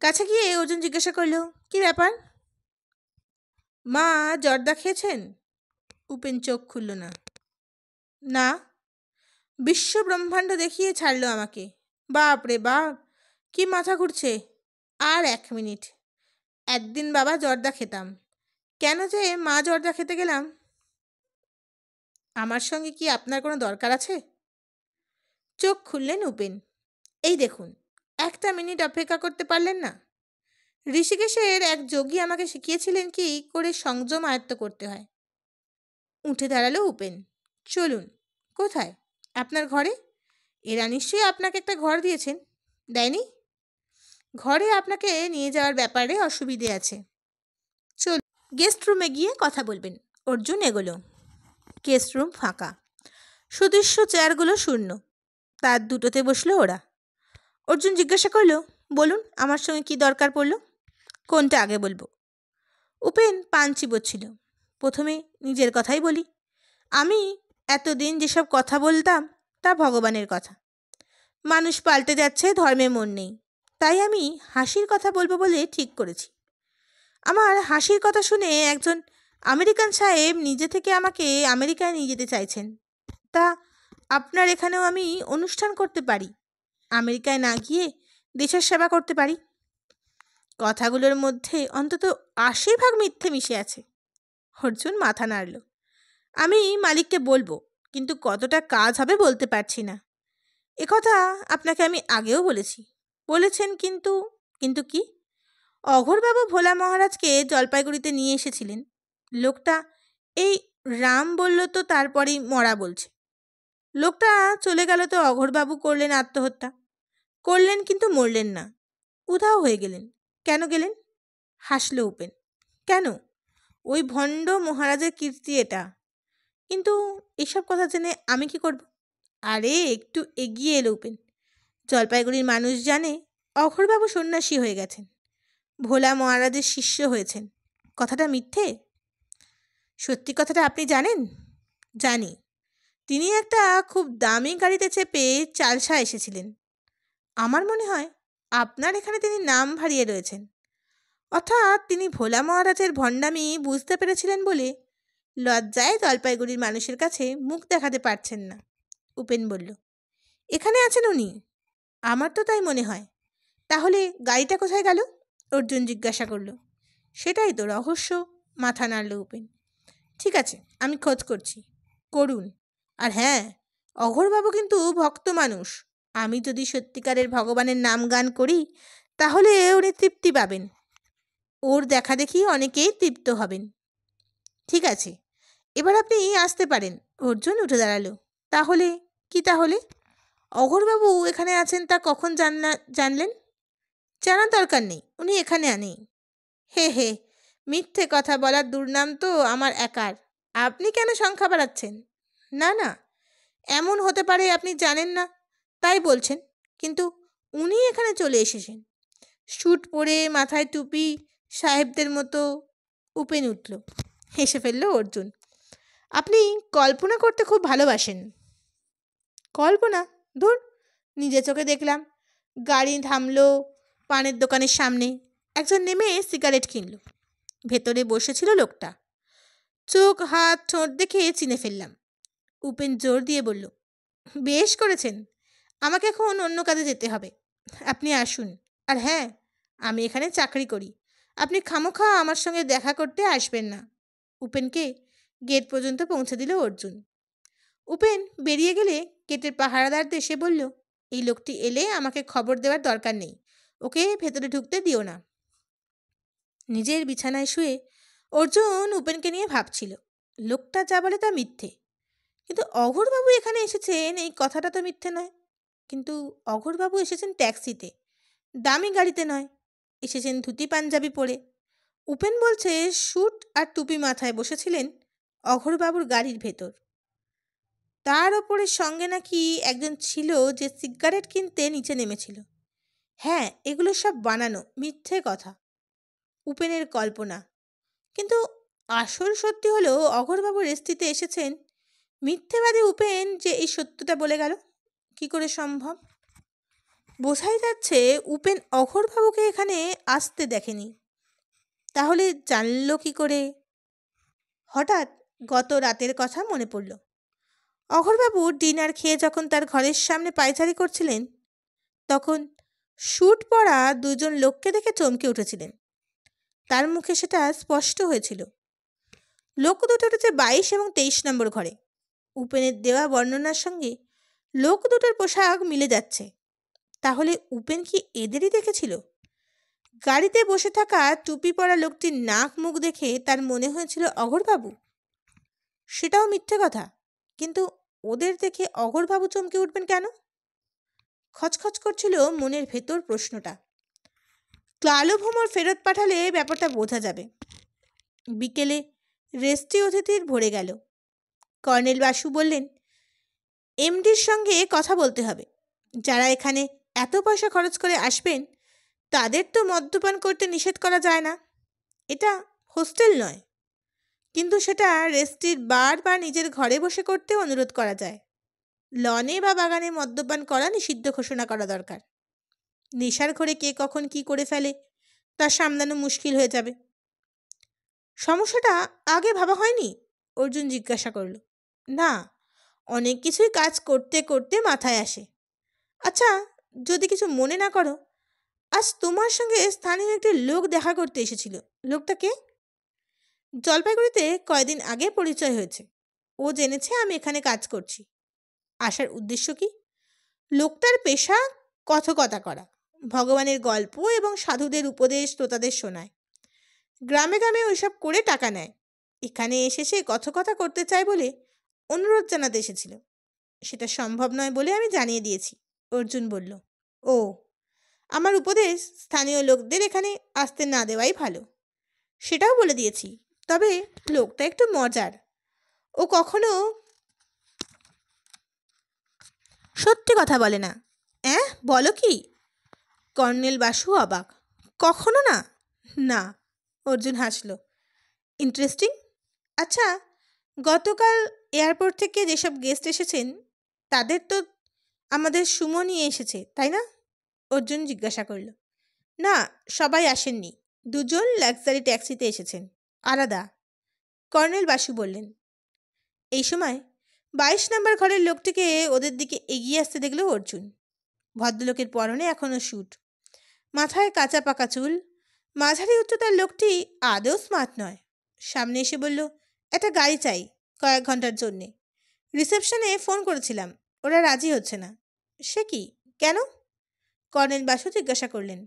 কাছে গিয়ে অর্জুন জিজ্ঞাসা করল, কি ব্যাপার? মা জর্দা খেয়েছেন? উপেন চোখ খুলল না। না। বিশ্ব ব্রহ্মাণ্ড দেখিয়ে ছাড়লো আমাকে। বাপ রে বাপ, কি মাথা ঘুরছে। আর 1 মিনিট। একদিন বাবা জর্দা খেতাম, কেন যে মা জর্দা খেতে গেলাম? আমার সঙ্গে কি আপনার কোনো দরকার আছে? চোখ খুললেন উপেন। এই দেখুন, 1টা মিনিট অপেক্ষা করতে পারলেন না? ঋষিকেশের এক যোগী আমাকে শিখিয়েছিলেন কি করে সংযম আয়ত্ত করতে হয়। উঠে দাঁড়ালো উপেন। চলুন। কোথায়? আপনার ঘরে। এরা নিশ্চয়ই আপনাকে একটা ঘর দিয়েছেন, দেয়নি? ঘরে আপনাকে নিয়ে যাওয়ার ব্যাপারে অসুবিধে আছে। চল, গেস্ট রুমে গিয়ে কথা বলবেন। অর্জুন এগোলো। গেস্ট রুম ফাঁকা, সুদৃশ্য চেয়ারগুলো শূন্য। তার দুটোতে বসলো ওরা। অর্জুন জিজ্ঞাসা করলো, বলুন আমার সঙ্গে কি দরকার পড়ল? কোনটা আগে বলবো? উপেন পান চিবোচ্ছিল। প্রথমে নিজের কথাই বলি। আমি এতদিন যেসব কথা বলতাম তা ভগবানের কথা। মানুষ পাল্টে যাচ্ছে, ধর্মে মন নেই, তাই আমি হাসির কথা বলবো বলে ঠিক করেছি। আমার হাসির কথা শুনে একজন আমেরিকান সাহেব নিজে থেকে আমাকে আমেরিকায় নিয়ে যেতে চাইছেন। তা আপনার এখানেও আমি অনুষ্ঠান করতে পারি, আমেরিকায় না গিয়ে দেশের সেবা করতে পারি। কথাগুলোর মধ্যে অন্তত ৮০% মিথ্যে মিশে আছে। অর্জুন মাথা নাড়ল। আমি মালিককে বলবো, কিন্তু কতটা কাজ হবে বলতে পারছি না। একথা আপনাকে আমি আগেও বলেছেন, কিন্তু কিন্তু কি? অঘোরবাবু ভোলা মহারাজকে জলপাইগুড়িতে নিয়ে এসেছিলেন। লোকটা এই রাম বলল তো তারপরেই মরা বলছে। লোকটা চলে গেল তো অঘোরবাবু করলেন আত্মহত্যা। করলেন কিন্তু মরলেন না, উধাও হয়ে গেলেন। কেন গেলেন? হাসল উপেন। কেন? ওই ভণ্ড মহারাজের কীর্তি এটা। কিন্তু এসব কথা জেনে আমি কি করব? আরে একটু এগিয়ে এলো উপেন। জলপাইগুড়ির মানুষ জানে অঘোরবাবু সন্ন্যাসী হয়ে গেছেন, ভোলা মহারাজের শিষ্য হয়েছেন। কথাটা মিথ্যে? সত্যি কথাটা আপনি জানেন? জানি। তিনি একটা খুব দামি গাড়িতে চেপে চালসা এসেছিলেন। আমার মনে হয় আপনার এখানে তিনি নাম ভারিয়ে রয়েছেন। অর্থাৎ তিনি ভোলা মহারাজের ভণ্ডামি বুঝতে পেরেছিলেন বলে লজ্জায় জলপাইগুড়ির মানুষের কাছে মুখ দেখাতে পারছেন না। উপেন বলল, এখানে আছেন উনি? আমার তো তাই মনে হয়। তাহলে গাড়িটা কোথায় গেল? অর্জুন জিজ্ঞাসা করল। সেটাই তো রহস্য, মাথা নাড়ল উপেন। ঠিক আছে, আমি খোঁজ করছি। করুন। আর হ্যাঁ, অঘোরবাবু কিন্তু ভক্ত মানুষ। আমি যদি সত্যিকারের ভগবানের নাম গান করি তাহলে উনি তৃপ্তি পাবেন। ওর দেখা দেখি অনেকেই তৃপ্ত হবেন। ঠিক আছে, এবার আপনি আসতে পারেন। অর্জুন উঠে দাঁড়ালো। তাহলে কি? তাহলে অঘোরবাবু এখানে আছেন তা কখন জানলেন? জানার দরকার নেই, উনি এখানে নেই। হে হে, মিথ্যে কথা বলার দুর্নাম তো আমার একার। আপনি কেন সংখ্যা বাড়াচ্ছেন? না না, এমন হতে পারে আপনি জানেন না তাই বলছেন, কিন্তু উনি এখানে চলে এসেছেন স্যুট পরে, মাথায় টুপি, সাহেবদের মতো। উপেন উঠল। হেসে ফেলল অর্জুন। আপনি কল্পনা করতে খুব ভালোবাসেন। কল্পনা? ধুর, নিজে চোখে দেখলাম। গাড়ি থামলো পানের দোকানের সামনে। একজন নেমে সিগারেট কিনল। ভেতরে বসেছিল লোকটা। চোখ, হাত, ঠোঁট দেখে চিনে ফেললাম। উপেন জোর দিয়ে বলল, বেশ করেছেন। আমাকে এখন অন্য কাজে যেতে হবে, আপনি আসুন। আর হ্যাঁ, আমি এখানে চাকরি করি, আপনি খামোখা আমার সঙ্গে দেখা করতে আসবেন না। উপেনকে গেট পর্যন্ত পৌঁছে দিল অর্জুন। উপেন বেরিয়ে গেলে গেটের পাহারাদার এসে বলল, এই লোকটি এলে আমাকে খবর দেওয়ার দরকার নেই, ওকে ভেতরে ঢুকতে দিও না। নিজের বিছানায় শুয়ে অর্জুন উপেনকে নিয়ে ভাবছিল, লোকটা যা বলে তা মিথ্যে, কিন্তু অঘোরবাবু এখানে এসেছেন এই কথাটা তো মিথ্যে নয়। কিন্তু অঘোরবাবু এসেছেন ট্যাক্সিতে, দামি গাড়িতে নয়। এসেছেন ধুতি পাঞ্জাবি পরে। উপেন বলছে স্যুট আর টুপি মাথায় বসেছিলেন অঘোরবাবুর গাড়ির ভেতর। তার ওপরের সঙ্গে নাকি একজন ছিল যে সিগারেট কিনতে নিচে নেমেছিল। হ্যাঁ, এগুলো সব বানানো মিথ্যে কথা, উপেনের কল্পনা। কিন্তু আসল সত্যি হলো অঘোরবাবু রেস্টিতে এসেছেন। মিথ্যেবাদী উপেন যে এই সত্যটা বলে গেল, কি করে সম্ভব? বোঝাই যাচ্ছে উপেন অঘোরবাবুকে এখানে আসতে দেখেনি। তাহলে জানল কি করে? হঠাৎ গত রাতের কথা মনে পড়ল। অঘোরবাবু ডিনার খেয়ে যখন তার ঘরের সামনে পায়চারি করছিলেন, তখন স্যুট পরা দুজন লোককে দেখে চমকে উঠেছিলেন। তার মুখে সেটা স্পষ্ট হয়েছিল। লোক দুটো উঠেছে 22 এবং 23 নম্বর ঘরে। উপেনের দেওয়া বর্ণনার সঙ্গে লোক দুটোর পোশাক মিলে যাচ্ছে। তাহলে উপেন কি এদেরই দেখেছিল? গাড়িতে বসে থাকা টুপি পরা লোকটির নাক মুখ দেখে তার মনে হয়েছিল অঘোরবাবু। সেটাও মিথ্যে কথা, কিন্তু ওদের দেখে অঘোরবাবু চমকে উঠবেন কেন? খচখচ করছিল মনের ভেতর প্রশ্নটা। ক্লালো ভ্রমর ফেরত পাঠালে ব্যাপারটা বোঝা যাবে। বিকেলে রেস্টি অতিথির ভরে গেল। কর্নেল বাসু বললেন, এমডির সঙ্গে কথা বলতে হবে। যারা এখানে এত পয়সা খরচ করে আসবেন তাদের তো মদ্যপান করতে নিষেধ করা যায় না। এটা হোস্টেল নয়, কিন্তু সেটা রেস্ট্রিট বার বা নিজের ঘরে বসে করতে অনুরোধ করা যায়। লনে বা বাগানে মদ্যপান করা নিষিদ্ধ ঘোষণা করা দরকার। নেশার ঘরে কে কখন কি করে ফেলে তা সামলানো মুশকিল হয়ে যাবে। সমস্যাটা আগে ভাবা হয়নি? অর্জুন জিজ্ঞাসা করল। না, অনেক কিছুই কাজ করতে করতে মাথায় আসে। আচ্ছা, যদি কিছু মনে না করো, আজ তোমার সঙ্গে স্থানীয় একটি লোক দেখা করতে এসেছিল। লোকটা কে? জলপাইগুড়িতে কয়দিন আগে পরিচয় হয়েছে। ও জেনেছে আমি এখানে কাজ করছি। আসার উদ্দেশ্য কি? লোকটার পেশা কথকতা করা, ভগবানের গল্প এবং সাধুদের উপদেশ শ্রোতাদের শোনায়। গ্রামে গ্রামে ওইসব করে টাকা নেয়। এখানে এসে সে কথকতা করতে চায় বলে অনুরোধ জানাতে এসেছিল। সেটা সম্ভব নয় বলে আমি জানিয়ে দিয়েছি। অর্জুন বলল। ও, আমার উপদেশ স্থানীয় লোকদের এখানে আসতে না দেওয়াই ভালো। সেটাও বলে দিয়েছি। তবে লোকটা একটু মজার। ও কখনো সত্যি কথা বলে না। বলো কি? কর্নেল বাসু অবাক। কখনো না? না। অর্জুন হাসল। ইন্টারেস্টিং। আচ্ছা, গতকাল এয়ারপোর্ট থেকে যেসব গেস্ট এসেছেন তাদের তো আমাদের সুমো নিয়ে এসেছে, তাই না? অর্জুন জিজ্ঞাসা করল। না, সবাই আসেননি। দুজন লাক্সারি ট্যাক্সিতে এসেছেন, আলাদা। কর্নেল বাসু বললেন। এই সময় 22 নম্বর ঘরের লোকটিকে ওদের দিকে এগিয়ে আসতে দেখল অর্জুন। ভদ্রলোকের পরনে এখনও স্যুট, মাথায় কাঁচা পাকা চুল। মাঝারি উচ্চতার লোকটি আদৌ স্মার্ট নয়। সামনে এসে বলল, একটা গাড়ি চাই কয়েক ঘন্টার জন্যে। রিসেপশনে ফোন করেছিলাম, ওরা রাজি হচ্ছে না। সে কি, কেন? কর্নেল বাসু জিজ্ঞাসা করলেন।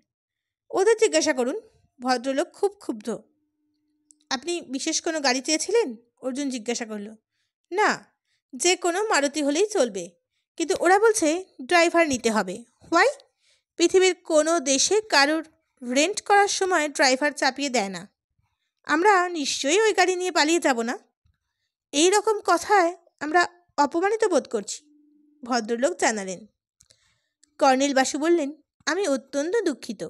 ওদের জিজ্ঞাসা করুন। ভদ্রলোক খুব ক্ষুব্ধ। আপনি বিশেষ কোনো গাড়ি চেয়েছিলেন? অর্জুন জিজ্ঞাসা করল। না, যে কোনো মারুতি হলেই চলবে, কিন্তু ওরা বলছে ড্রাইভার নিতে হবে। হোয়াই? পৃথিবীর কোনো দেশে কারোর রেন্ট করার সময় ড্রাইভার চাপিয়ে দেয় না। আমরা নিশ্চয়ই ওই গাড়ি নিয়ে পালিয়ে যাব না। এই রকম কথায় আমরা অপমানিত বোধ করছি, ভদ্রলোক জানালেন। কর্নেল বাসু বললেন, আমি অত্যন্ত দুঃখিত।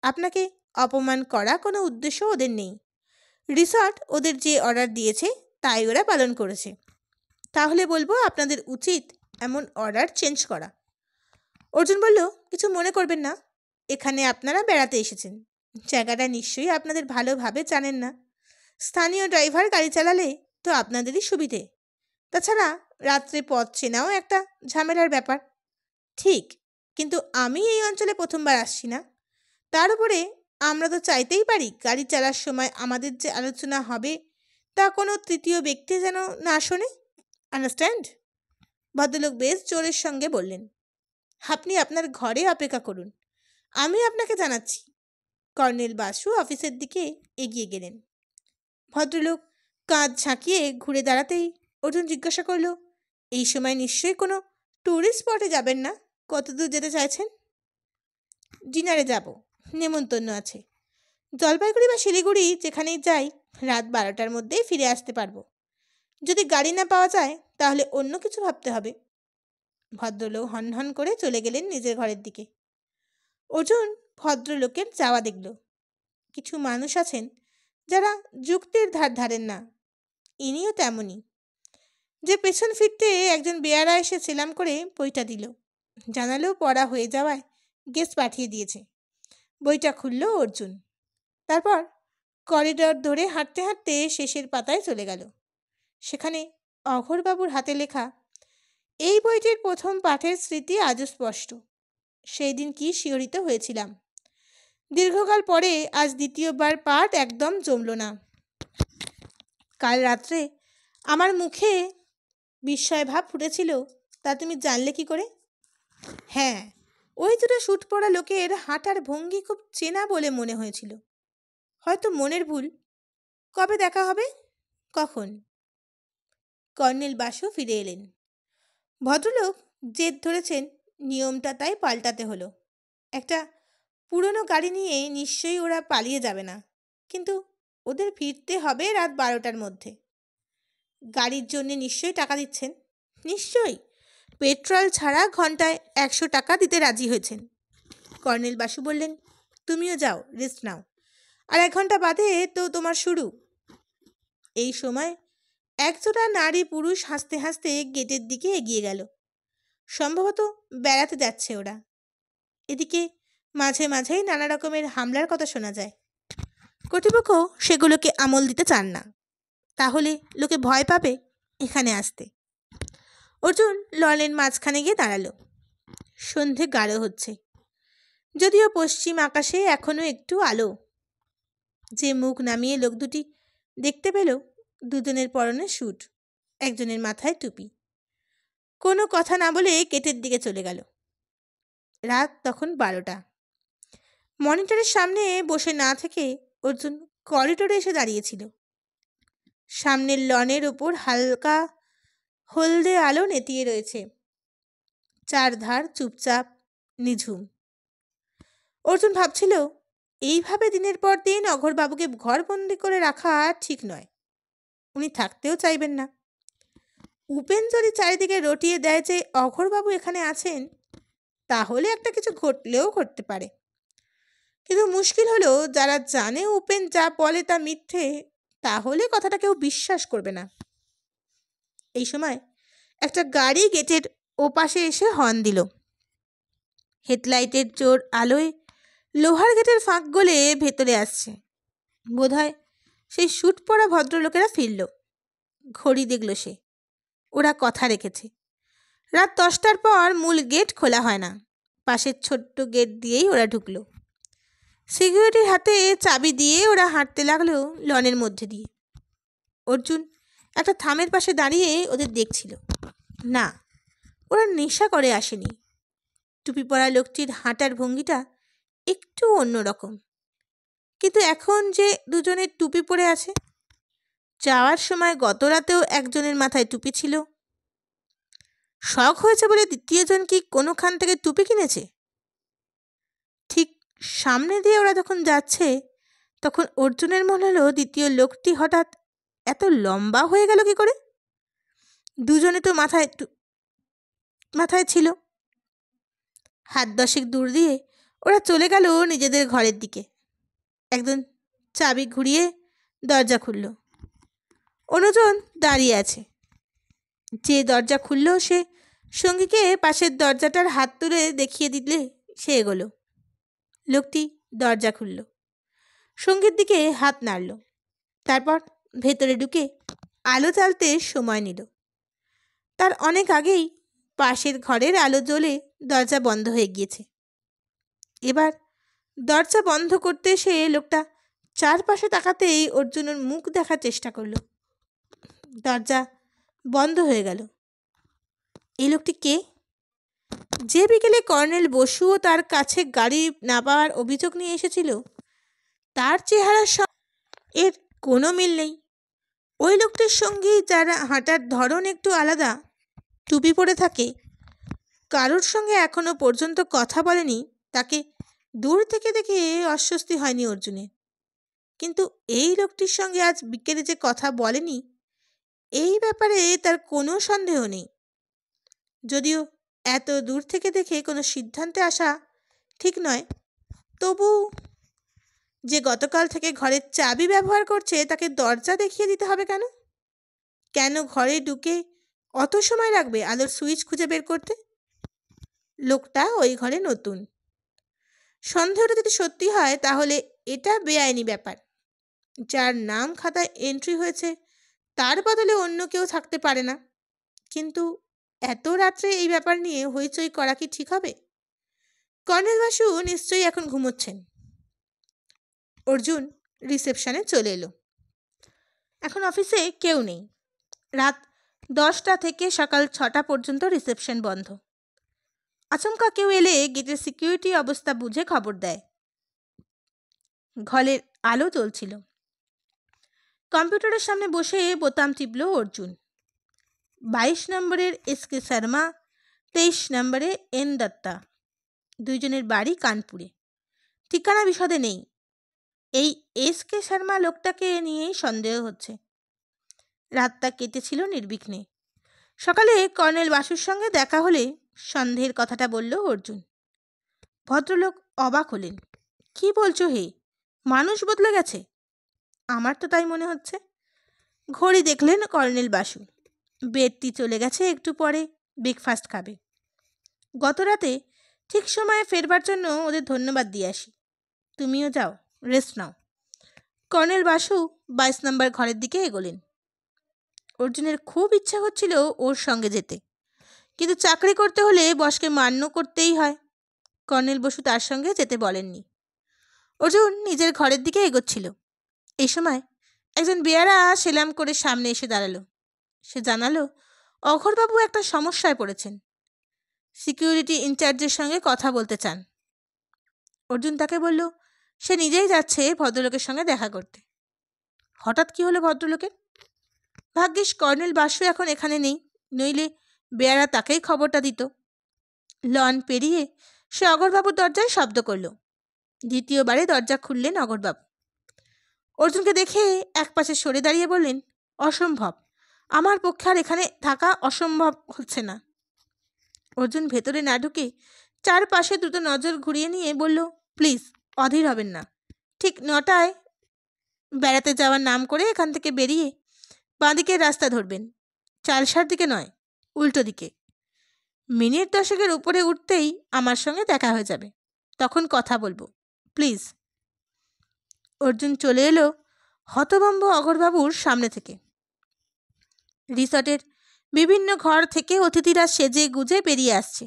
আপনাকে অপমান করা কোনো উদ্দেশ্য ওদের নেই। রিসর্ট ওদের যে অর্ডার দিয়েছে তাই ওরা পালন করেছে। তাহলে বলবো আপনাদের উচিত এমন অর্ডার চেঞ্জ করা। অর্জুন বলল, কিছু মনে করবেন না। এখানে আপনারা বেড়াতে এসেছেন, জায়গাটা নিশ্চয়ই আপনাদের ভালোভাবে জানেন না। স্থানীয় ড্রাইভার গাড়ি চালালে তো আপনাদেরই সুবিধে। তাছাড়া রাত্রে পথ চেনাও একটা ঝামেলার ব্যাপার। ঠিক, কিন্তু আমি এই অঞ্চলে প্রথমবার আসছি না। তার উপরে আমরা তো চাইতেই পারি গাড়ি চালার সময় আমাদের যে আলোচনা হবে তা কোনো তৃতীয় ব্যক্তি যেন না শোনে। আন্ডারস্ট্যান্ড? ভদ্রলোক বেশ জোরের সঙ্গে বললেন। আপনি আপনার ঘরে অপেক্ষা করুন, আমি আপনাকে জানাচ্ছি। কর্নেল বাসু অফিসের দিকে এগিয়ে গেলেন। ভদ্রলোক কাঁধ ঝাঁকিয়ে ঘুরে দাঁড়াতেই অর্জুন জিজ্ঞাসা করল, এই সময় নিশ্চয়ই কোনো ট্যুরিস্ট স্পটে যাবেন না? কতদূর যেতে চাইছেন? ডিনারে যাব, নেমন্তন্ন আছে। জলপাইগুড়ি বা শিলিগুড়ি যেখানেই যাই রাত 12টার মধ্যেই ফিরে আসতে পারবো। যদি গাড়ি না পাওয়া যায় তাহলে অন্য কিছু ভাবতে হবে। ভদ্রলোক হনহন করে চলে গেলেন নিজের ঘরের দিকে। অর্জুন ভদ্রলোকের যাওয়া দেখল। কিছু মানুষ আছেন যারা যুক্তির ধার ধারেন না। ইনিও তেমনই। যে পেছন ফিরতে একজন বেয়ারা এসে সেলাম করে বইটা দিল। জানালেও পড়া হয়ে যাওয়ায় গেস্ট পাঠিয়ে দিয়েছে। বইটা খুলল অর্জুন। তারপর করিডর ধরে হাঁটতে হাঁটতে শেষের পাতায় চলে গেল। সেখানে অঘোরবাবুর হাতে লেখা। এই বইটির প্রথম পাঠের স্মৃতি আজও স্পষ্ট। সেই দিন কি শিহরিত হয়েছিলাম। দীর্ঘকাল পরে আজ দ্বিতীয়বার পাঠ একদম জমল না। কাল রাত্রে আমার মুখে বিস্ময় ভাব ফুটেছিল, তা তুমি জানলে কি করে? হ্যাঁ, ওই দুটো স্যুট পরা লোকের হাঁটার ভঙ্গি খুব চেনা বলে মনে হয়েছিল। হয়তো মনের ভুল। কবে দেখা হবে? কখন? কর্নেল বাসু ফিরে এলেন। ভদ্রলোক জেদ ধরেছেন, নিয়মটা তাই পাল্টাতে হলো। একটা পুরনো গাড়ি নিয়ে নিশ্চয়ই ওরা পালিয়ে যাবে না, কিন্তু ওদের ফিরতে হবে রাত 12টার মধ্যে। গাড়ির জন্যে নিশ্চয়ই টাকা দিচ্ছেন। নিশ্চয়ই, পেট্রোল ছাড়া ঘন্টায় 100 টাকা দিতে রাজি হয়েছেন। কর্নেল বাসু বললেন, তুমিও যাও, রেস্ট নাও, আর 1 ঘন্টা বাদে তো তোমার শুরু। এই সময় একজোড়া নারী পুরুষ হাসতে হাসতে গেটের দিকে এগিয়ে গেল। সম্ভবত বেড়াতে যাচ্ছে ওরা। এদিকে মাঝে মাঝেই নানা রকমের হামলার কথা শোনা যায়। কর্তৃপক্ষ সেগুলোকে আমল দিতে চান না, তাহলে লোকে ভয় পাবে এখানে আসতে। অর্জুন লনের মাঝখানে গিয়ে দাঁড়ালো। সন্ধে গাঢ় হচ্ছে, যদিও পশ্চিম আকাশে এখনো একটু আলো। যে মুখ নামিয়ে লোক দুটি দেখতে পেল, দুজনের পরনে স্যুট, একজনের মাথায় টুপি। কোনো কথা না বলে গেটের দিকে চলে গেল। রাত তখন 12টা। মনিটরের সামনে বসে না থেকে অর্জুন করিডোরে এসে দাঁড়িয়েছিল। সামনের লনের ওপর হালকা হলদে আলো নেতিয়ে রয়েছে, চারধার চুপচাপ নিঝুম। অর্জুন ভাবছিল, এইভাবে দিনের পর দিন অঘোরবাবুকে ঘরবন্দি করে রাখা ঠিক নয়। উনি থাকতেও চাইবেন না। উপেন যদি চারিদিকে রটিয়ে দেয় যে অঘোরবাবু এখানে আছেন, তাহলে একটা কিছু ঘটলেও ঘটতে পারে। কিন্তু মুশকিল হলো, যারা জানে উপেন যা বলে তা মিথ্যে, তাহলে কথাটা কেউ বিশ্বাস করবে না। এই সময় একটা গাড়ি গেটের ওপাশে এসে হর্ন দিল। হেডলাইটের জোর আলোয় লোহার গেটের ফাঁক গলে ভেতরে আসছে। বোধহয় সেই স্যুট পরা ভদ্রলোকেরা ফিরল। ঘড়ি দেখল সে, ওরা কথা রেখেছে। রাত 10টার পর মূল গেট খোলা হয় না। পাশের ছোট্ট গেট দিয়েই ওরা ঢুকলো। সিকিউরিটির হাতে চাবি দিয়ে ওরা হাঁটতে লাগলো লনের মধ্যে দিয়ে। অর্জুন একটা থামের পাশে দাঁড়িয়ে ওদের দেখছিল। না, ওরা নেশা করে আসেনি। টুপি পরা লোকটির হাঁটার ভঙ্গিটা একটু অন্যরকম, কিন্তু এখন যে দুজনের টুপি পরে আছে, যাওয়ার সময় গত রাতেও একজনের মাথায় টুপি ছিল। শখ হয়েছে বলে দ্বিতীয়জন কি কোনোখান থেকে টুপি কিনেছে? ঠিক সামনে দিয়ে ওরা যখন যাচ্ছে, তখন অর্জুনের মনে হলো দ্বিতীয় লোকটি হঠাৎ এত লম্বা হয়ে গেল কি করে? দুজনে তো মাথায় ছিল। হাত 10 দূর দিয়ে ওরা চলে গেল নিজেদের ঘরের দিকে। একজন চাবি ঘুরিয়ে দরজা খুলল। অন্যজন দাঁড়িয়ে আছে। যে দরজা খুলল সে সঙ্গীকে পাশের দরজাটার হাত তুলে দেখিয়ে দিলে সে এগোলো। লোকটি দরজা খুলল, সঙ্গীর দিকে হাত নাড়ল, তারপর ভেতরে ঢুকে আলো জ্বালতে সময় নিল। তার অনেক আগেই পাশের ঘরের আলো জ্বলে দরজা বন্ধ হয়ে গিয়েছে। এবার দরজা বন্ধ করতে এসে লোকটা চারপাশে তাকাতেই অর্জুনের মুখ দেখার চেষ্টা করল। দরজা বন্ধ হয়ে গেল। এই লোকটি কে? যে বিকেলে কর্নেল বসুও তার কাছে গাড়ি না পাওয়ার অভিযোগ নিয়ে এসেছিল, তার চেহারার এর কোনো মিল নেই। ওই লোকটির সঙ্গে যারা হাঁটার ধরন একটু আলাদা, টুপি পরে থাকে, কারোর সঙ্গে এখনো পর্যন্ত কথা বলেনি, তাকে দূর থেকে দেখে অস্বস্তি হয়নি অর্জুনের। কিন্তু এই লোকটির সঙ্গে আজ বিকেলে যে কথা বলেনি, এই ব্যাপারে তার কোনো সন্দেহ নেই। যদিও এত দূর থেকে দেখে কোনো সিদ্ধান্তে আসা ঠিক নয়, তবু যে গতকাল থেকে ঘরের চাবি ব্যবহার করছে, তাকে দরজা দেখিয়ে দিতে হবে কেন? কেন ঘরে ঢুকে অত সময় লাগবে আলোর সুইচ খুঁজে বের করতে? লোকটা ওই ঘরে নতুন। সন্দেহটা যদি সত্যি হয়, তাহলে এটা বেআইনি ব্যাপার। যার নাম খাতায় এন্ট্রি হয়েছে তার বদলে অন্য কেউ থাকতে পারে না। কিন্তু এত রাত্রে এই ব্যাপার নিয়ে হইচই করা কি ঠিক হবে? কর্নেল বাসু নিশ্চয়ই এখন ঘুমোচ্ছেন। অর্জুন রিসেপশনে চলে এলো। এখন অফিসে কেউ নেই। রাত 10টা থেকে সকাল 6টা পর্যন্ত রিসেপশন বন্ধ। আচমকা কেউ এলে গেটের সিকিউরিটি অবস্থা বুঝে খবর দেয়। ঘরের আলো জ্বলছিল। কম্পিউটারের সামনে বসে বোতাম টিপল অর্জুন। 22 নম্বরের এসকে শর্মা, 23 নম্বরে এন দত্তা। দুইজনের বাড়ি কানপুরে। ঠিকানা বিশদে নেই। এই এসকে শর্মা লোকটাকে নিয়েই সন্দেহ হচ্ছে। রাতটা কেটেছিল নির্বিঘ্নে। সকালে কর্নেল বাসুর সঙ্গে দেখা হলে সন্দেহের কথাটা বলল অর্জুন। ভদ্রলোক অবাক হলেন। কি বলছো হে? মানুষ বদলে গেছে? আমার তো তাই মনে হচ্ছে। ঘড়ি দেখলেন কর্নেল বাসু। বেডটি চলে গেছে একটু পরে ব্রেকফাস্ট খাবে। গত রাতে ঠিক সময়ে ফেরবার জন্য ওদের ধন্যবাদ দিয়ে আসি। তুমিও যাও, রেস্ট নাও। কর্নেল বাসু 22 নম্বর ঘরের দিকে এগোলেন। অর্জুনের খুব ইচ্ছা হচ্ছিল ওর সঙ্গে যেতে, কিন্তু চাকরি করতে হলে বসকে মান্য করতেই হয়। কর্নেল বসু তার সঙ্গে যেতে বলেননি। অর্জুন নিজের ঘরের দিকে এগোচ্ছিল। এই সময় একজন বেয়ারা সেলাম করে সামনে এসে দাঁড়ালো। সে জানালো অঘোরবাবু একটা সমস্যায় পড়েছেন। সিকিউরিটি ইনচার্জের সঙ্গে কথা বলতে চান। অর্জুন তাকে বলল সে নিজেই যাচ্ছে ভদ্রলোকের সঙ্গে দেখা করতে। হঠাৎ কি হলো ভদ্রলোকের? ভাগ্যিস কর্নেল বাসু এখন এখানে নেই, নইলে বেয়ারা তাকেই খবরটা দিত। লন পেরিয়ে সে অঘোরবাবুর দরজায় শব্দ করল। দ্বিতীয়বারে দরজা খুললেন অঘোরবাবু। অর্জুনকে দেখে একপাশে সরে দাঁড়িয়ে বললেন, অসম্ভব, আমার পক্ষে আর এখানে থাকা অসম্ভব হচ্ছে না। অর্জুন ভেতরে না ঢুকে চারপাশে দ্রুত নজর ঘুরিয়ে নিয়ে বলল, প্লিজ অধীর হবেন না। ঠিক 9টায় বেড়াতে যাওয়ার নাম করে এখান থেকে বেরিয়ে বাঁদিকে রাস্তা ধরবেন। চালসার দিকে নয়, উল্টো দিকে। মিনিট 10 উপরে উঠতেই আমার সঙ্গে দেখা হয়ে যাবে, তখন কথা বলবো, প্লিজ। অর্জুন চলে এলো হতভম্ব অঘোরবাবুর সামনে থেকে। রিসর্টের বিভিন্ন ঘর থেকে অতিথিরা সেজে গুজে বেরিয়ে আসছে।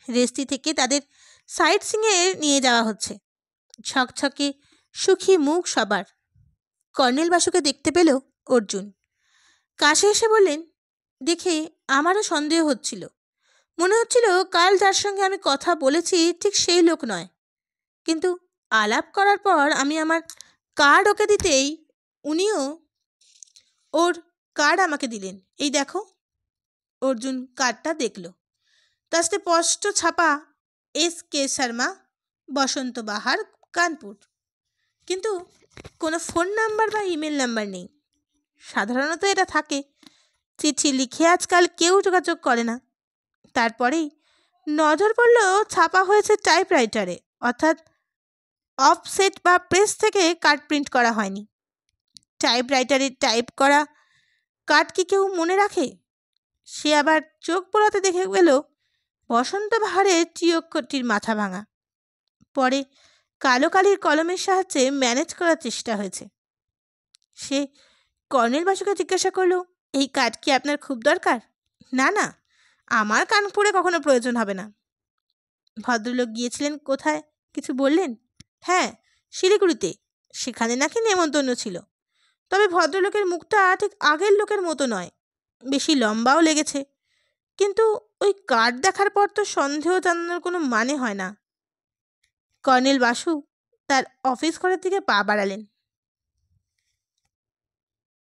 রেস্টি থেকে তাদের সাইট সিংয়ে নিয়ে যাওয়া হচ্ছে। ছকছকে সুখী মুখ সবার। কর্নেল বাসুকে দেখতে পেল অর্জুন। কাছে এসে বললেন, দেখে আমারও সন্দেহ হচ্ছিল। মনে হচ্ছিল কাল যার সঙ্গে আমি কথা বলেছি ঠিক সেই লোক নয়। কিন্তু আলাপ করার পর আমি আমার কার্ড ওকে দিতেই উনিও ওর কার্ড আমাকে দিলেন। এই দেখো। অর্জুন কার্ডটা দেখল। তাতে স্পষ্ট ছাপা এস.কে. শর্মা, বসন্ত বাহার, কানপুর। কিন্তু কোনো ফোন নাম্বার বা ইমেল নাম্বার নেই। সাধারণত এটা থাকে, চিঠি লিখে আজকাল কেউ যোগাযোগ করে না। তারপরেই নজর পড়ল ছাপা হয়েছে টাইপরাইটারে, অর্থাৎ অফসেট বা প্রেস থেকে কার্ড প্রিন্ট করা হয়নি। টাইপরাইটারে টাইপ করা কার্ড কি কেউ মনে রাখে? সে আবার চোখ পড়াতে দেখে গেল বসন্ত বাহারের টি অক্ষরটির মাথা ভাঙা। পরে কালো কালির কলমের সাহায্যে ম্যানেজ করার চেষ্টা হয়েছে। সে কর্নেল বাসুকে জিজ্ঞাসা করলো, এই কার্ড কি আপনার খুব দরকার? না না, আমার কানপুরে কখনো প্রয়োজন হবে না। ভদ্রলোক গিয়েছিলেন কোথায় কিছু বললেন? হ্যাঁ, শিলিগুড়িতে। সেখানে নাকি নেমন্তন্ন ছিল। তবে ভদ্রলোকের মুখটা ঠিক আগের লোকের মতো নয়, বেশি লম্বাও লেগেছে। কিন্তু ওই কার্ড দেখার পর তো সন্দেহ জানানোর কোনো মানে হয় না। কর্নেল বাসু তার অফিস ঘরের দিকে পা বাড়ালেন।